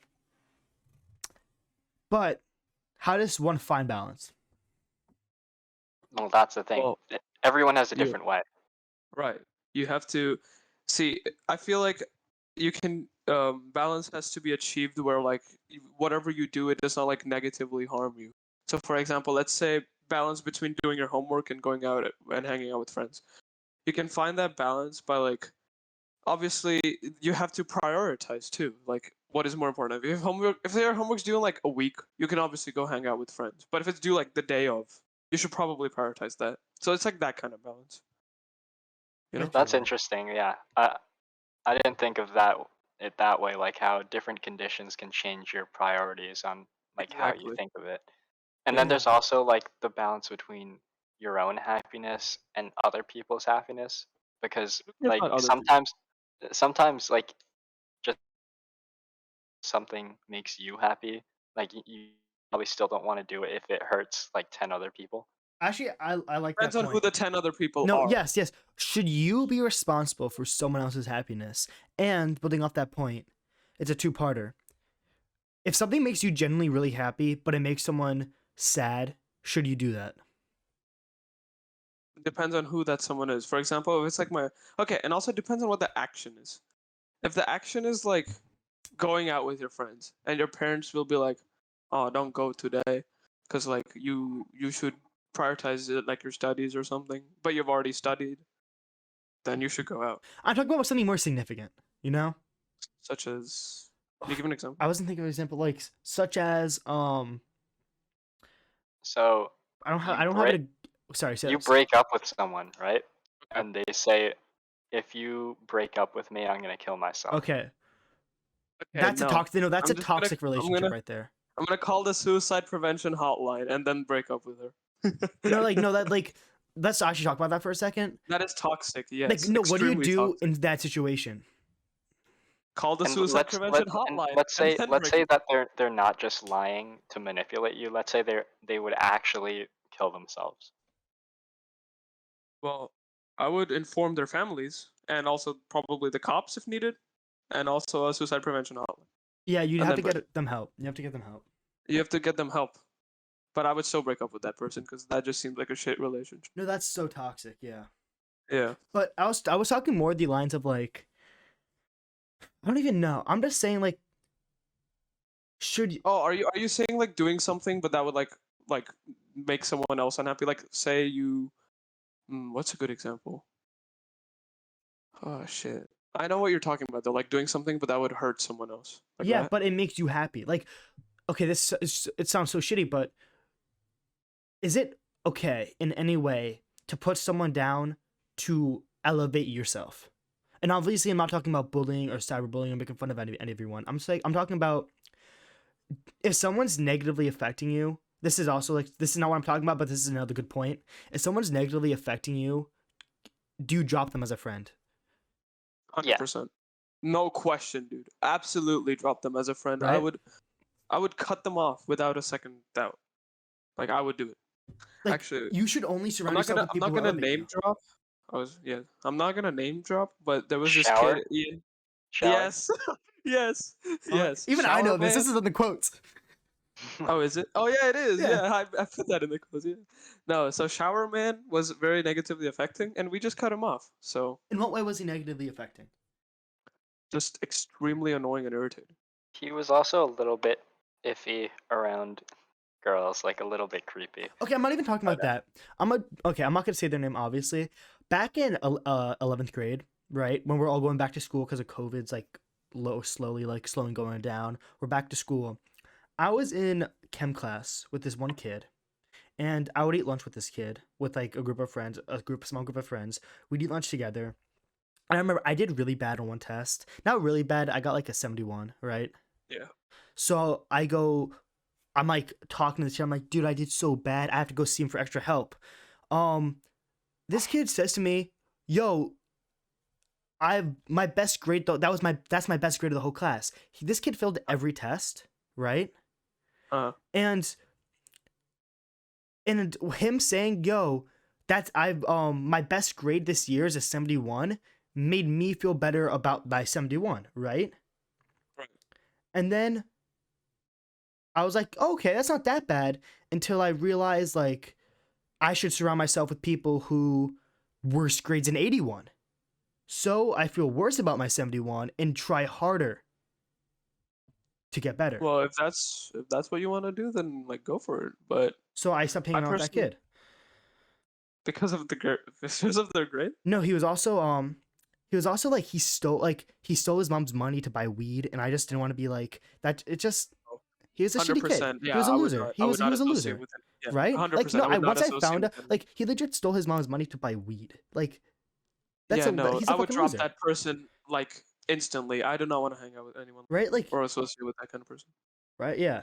but how does one find balance? Well, that's the thing. Well, Everyone has a you different way. right. You have to see. I feel like you can balance has to be achieved where like whatever you do, it does not like negatively harm you. So, for example, let's say balance between doing your homework and going out and hanging out with friends. You can find that balance by like obviously you have to prioritize too. Like what is more important? If your homework's due in like a week, you can obviously go hang out with friends. But if it's due like the day of, you should probably prioritize that. So it's like that kind of balance. You know? That's Literally. interesting. Yeah. I didn't think of it that way, like how different conditions can change your priorities on like how you Exactly. think of it. And then Yeah. Yeah. there's also like the balance between your own happiness and other people's happiness, because Who cares like about other people? sometimes like just something makes you happy, like you probably still don't want to do it if it hurts like 10 other people. Actually, I like that Depends on who point. the 10 other people No, are. yes. Should you be responsible for someone else's happiness? And building off that point, it's a two-parter. If something makes you genuinely really happy, but it makes someone sad, should you do that? Depends on who that someone is. For example, if it's like my okay, and also depends on what the action is. If the action is like going out with your friends and your parents will be like, "Oh, don't go today cuz like you should prioritize it like your studies or something, but you've already studied, then you should go out." I'm talking about something more significant, you know? Such as can you give an example? I wasn't thinking of an example like such as So I don't have it. Sorry, you says break up with someone, right? Okay. And they say, if you break up with me, I'm gonna kill myself. okay. Okay, That's a no. toxic. No, that's a I'm just gonna toxic I'm relationship gonna right there. I'm gonna call the suicide prevention hotline and then break up with No, her. like no, that like let's actually talk about that for a second. That is toxic. Like Yes, no, what do you extremely do toxic. in that situation? Call the And suicide prevention hotline and then let's break say up. that they're not just lying to manipulate you. Let's say they would actually kill themselves. Well, I would inform their families and also probably the cops if needed, and also a suicide prevention hotline. Yeah, you'd And have then to get them help. You have to get them help. You have to get them help. But I would still break up with that person because that just seems like a shit relationship. No, that's so toxic. Yeah. Yeah. But I was talking more the lines of like, I don't even know. I'm just saying like, should you? Oh, are you saying like doing something, but that would like make someone else unhappy? Like say you, what's a good example? Oh shit. I know what you're talking about though. Like doing something, but that would hurt someone else. Like Yeah, that. but it makes you happy. Like, okay, it sounds so shitty, but is it okay in any way to put someone down to elevate yourself? And obviously, I'm not talking about bullying or cyberbullying or making fun of everyone. I'm talking about if someone's negatively affecting you. This is also like, this is not what I'm talking about, but this is another good point. If someone's negatively affecting you, do you drop them as a friend? 100%. No question, dude. Absolutely drop them as a friend. Right? I would cut them off without a second doubt. Like I would do it. Like, Actually, you should only I'm surround not yourself gonna with I'm people not who gonna elevate name you. drop. I'm not gonna name drop, but there was this Shower? kid. Ian. Shower? Yes. Yes. Yes. Even I Shower know this. man. This is in the quotes. Oh, is it? Oh, yeah, it is. Yeah. Yeah, I put that in the close. Yeah. No, so Shower Man was very negatively affecting, and we just cut him off. So In what way was he negatively affecting? just extremely annoying and irritating. He was also a little bit iffy around girls, like a little bit creepy. Okay, I'm not even talking about that. I'm not gonna say their name obviously. Back in 11th grade, right, when we're all going back to school because of COVID's like slowing going down. We're back to school. I was in chem class with this one kid, and I would eat lunch with this kid with like a group of friends, small group of friends. We'd eat lunch together. I remember I did really bad on one test. Not really bad. I got like a 71, right? Yeah. So I'm like talking to the kid. I'm like, dude, I did so bad. I have to go see him for extra help. This kid says to me, "Yo, my best grade though. That's my best grade of the whole class." This kid failed every test, right? And him saying, "Yo, that's my best grade this year is a 71," made me feel better about my 71, right? Right. And then I was like, okay, that's not that bad, until I realized like I should surround myself with people who worst grades an 81. So I feel worse about my 71 and try harder to get better. Well, if that's what you want to do, then like go for it. But So I stopped hanging out with that kid. Because of their grade? No, he was also like he stole his mom's money to buy weed, and I just didn't want to be like that. It just he was a shitty kid. 100%. He Yeah, was a I would loser. not- He I was would not a associate loser, with him. Yeah, right? 100%. Like no, I would not once I associate found out, with him. like he legit stole his mom's money to buy weed. Like that's Yeah, a no, he's a I would fucking drop loser, that person like instantly. I do not want to hang out with anyone right? Like or associate with that kind of person. right, yeah.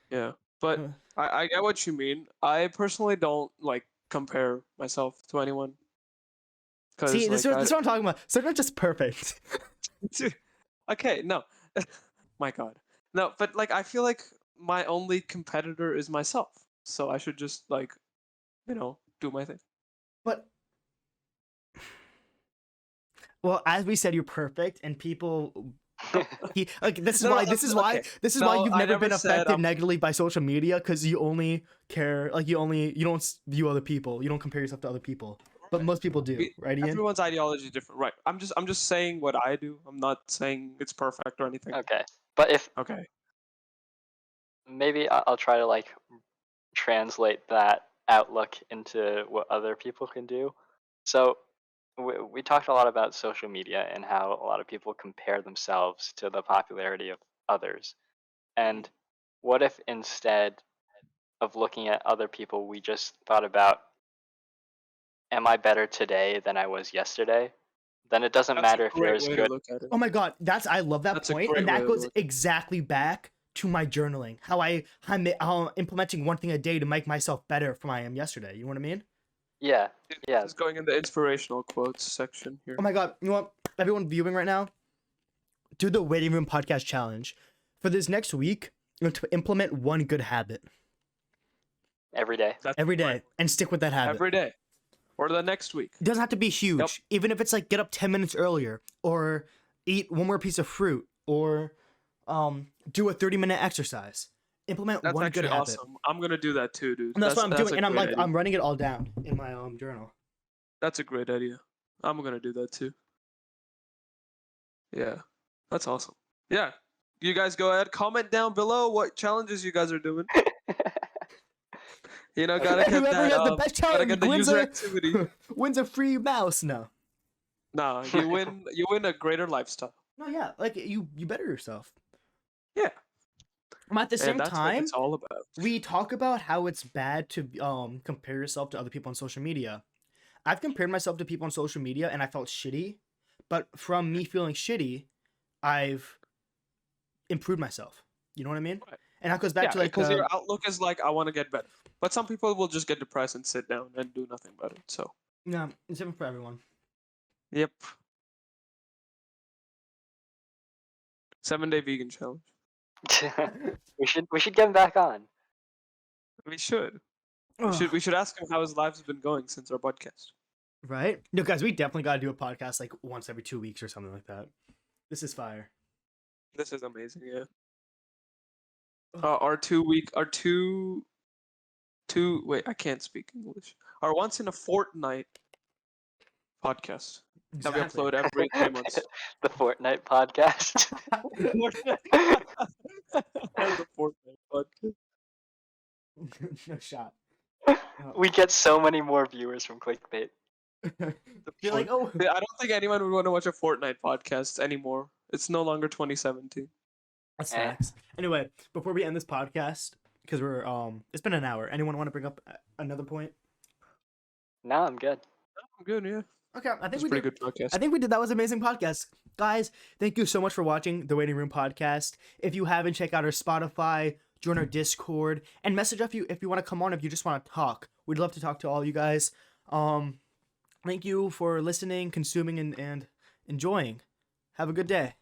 Yeah, but Uh, I get what you mean. I personally don't like compare myself to anyone because See, like this is what I'm talking about. So they're not just perfect. okay, no, my God, no, but like I feel like my only competitor is myself, so I should just like, do my thing. But well, as we said, you're perfect, and people. This is No, why. no, okay. This is No, why you've I never never been said affected I'm- negatively by social media, because you only care. Like you don't view other people. You don't compare yourself to other people. But most people do, right, Ian? Everyone's ideology is different, right? I'm just saying what I do. I'm not saying it's perfect or anything. Okay, but if Okay. maybe I'll try to like translate that outlook into what other people can do. So we talked a lot about social media and how a lot of people compare themselves to the popularity of others. And what if instead of looking at other people, we just thought about, am I better today than I was yesterday? Then it doesn't That's a matter if you're great as way good. to look at it. Oh my god, I love that That's a point, great and way that to goes look. exactly back to my journaling. How I'm implementing one thing a day to make myself better from I am yesterday. You know what I mean? Yeah, yeah. Just going in the inspirational quotes section here. Oh my god, you know what? Everyone viewing right now, do the waiting room podcast challenge. For this next week, you have to implement one good habit Every day. That's every day great. and stick with that habit. Every day. or the next week. It doesn't have to be huge. Yep. Even if it's like get up 10 minutes earlier, or eat one more piece of fruit, or do a 30-minute exercise. Implement That's one good actually habit. awesome. I'm gonna do that too, dude. And that's what I'm doing, a and I'm great like idea. I'm writing it all down in my journal. That's a great idea. I'm gonna do that too. Yeah, that's awesome. Yeah, you guys go ahead. Comment down below what challenges you guys are doing. You know, gotta And get whoever that. has the best Gotta challenge get the wins user a activity. wins a free mouse. No, Nah, you win. You win a greater lifestyle. no, yeah, like you better yourself. Yeah, At the same and that's what time, it's all about. we talk about how it's bad to compare yourself to other people on social media. I've compared myself to people on social media and I felt shitty, but from me feeling shitty, I've improved myself. You know what I mean? Right. And that goes back to like because your outlook is like, I want to get better. But some people will just get depressed and sit down and do nothing about it. So, yeah, it's different for everyone. yep. 7-day vegan challenge. we should get him back on. We should. Ugh. We should ask him how his life's been going since our podcast. Right? No, guys, we definitely got to do a podcast like once every 2 weeks or something like that. This is fire. This is amazing, yeah. Ugh. Our wait, I can't speak English. Our once in a fortnight podcast that we Exactly. upload every 3 months. The Fortnite podcast. The fortnight podcast. No shot. We get so many more viewers from clickbait. You're like, oh, I don't think anyone would want to watch a Fortnite podcast anymore. It's no longer 2017. that's facts. Anyway, before we end this podcast, because we're it's been an hour. Anyone want to bring up another point? No, I'm good. I'm good, yeah. Okay, I think It's we a pretty did. good podcast. I think we did. That was an amazing podcast, guys. Thank you so much for watching the Waiting Room podcast. If you haven't, check out our Spotify, join our Discord, and message if you want to come on. If you just want to talk, we'd love to talk to all you guys. Thank you for listening, consuming, and enjoying. Have a good day.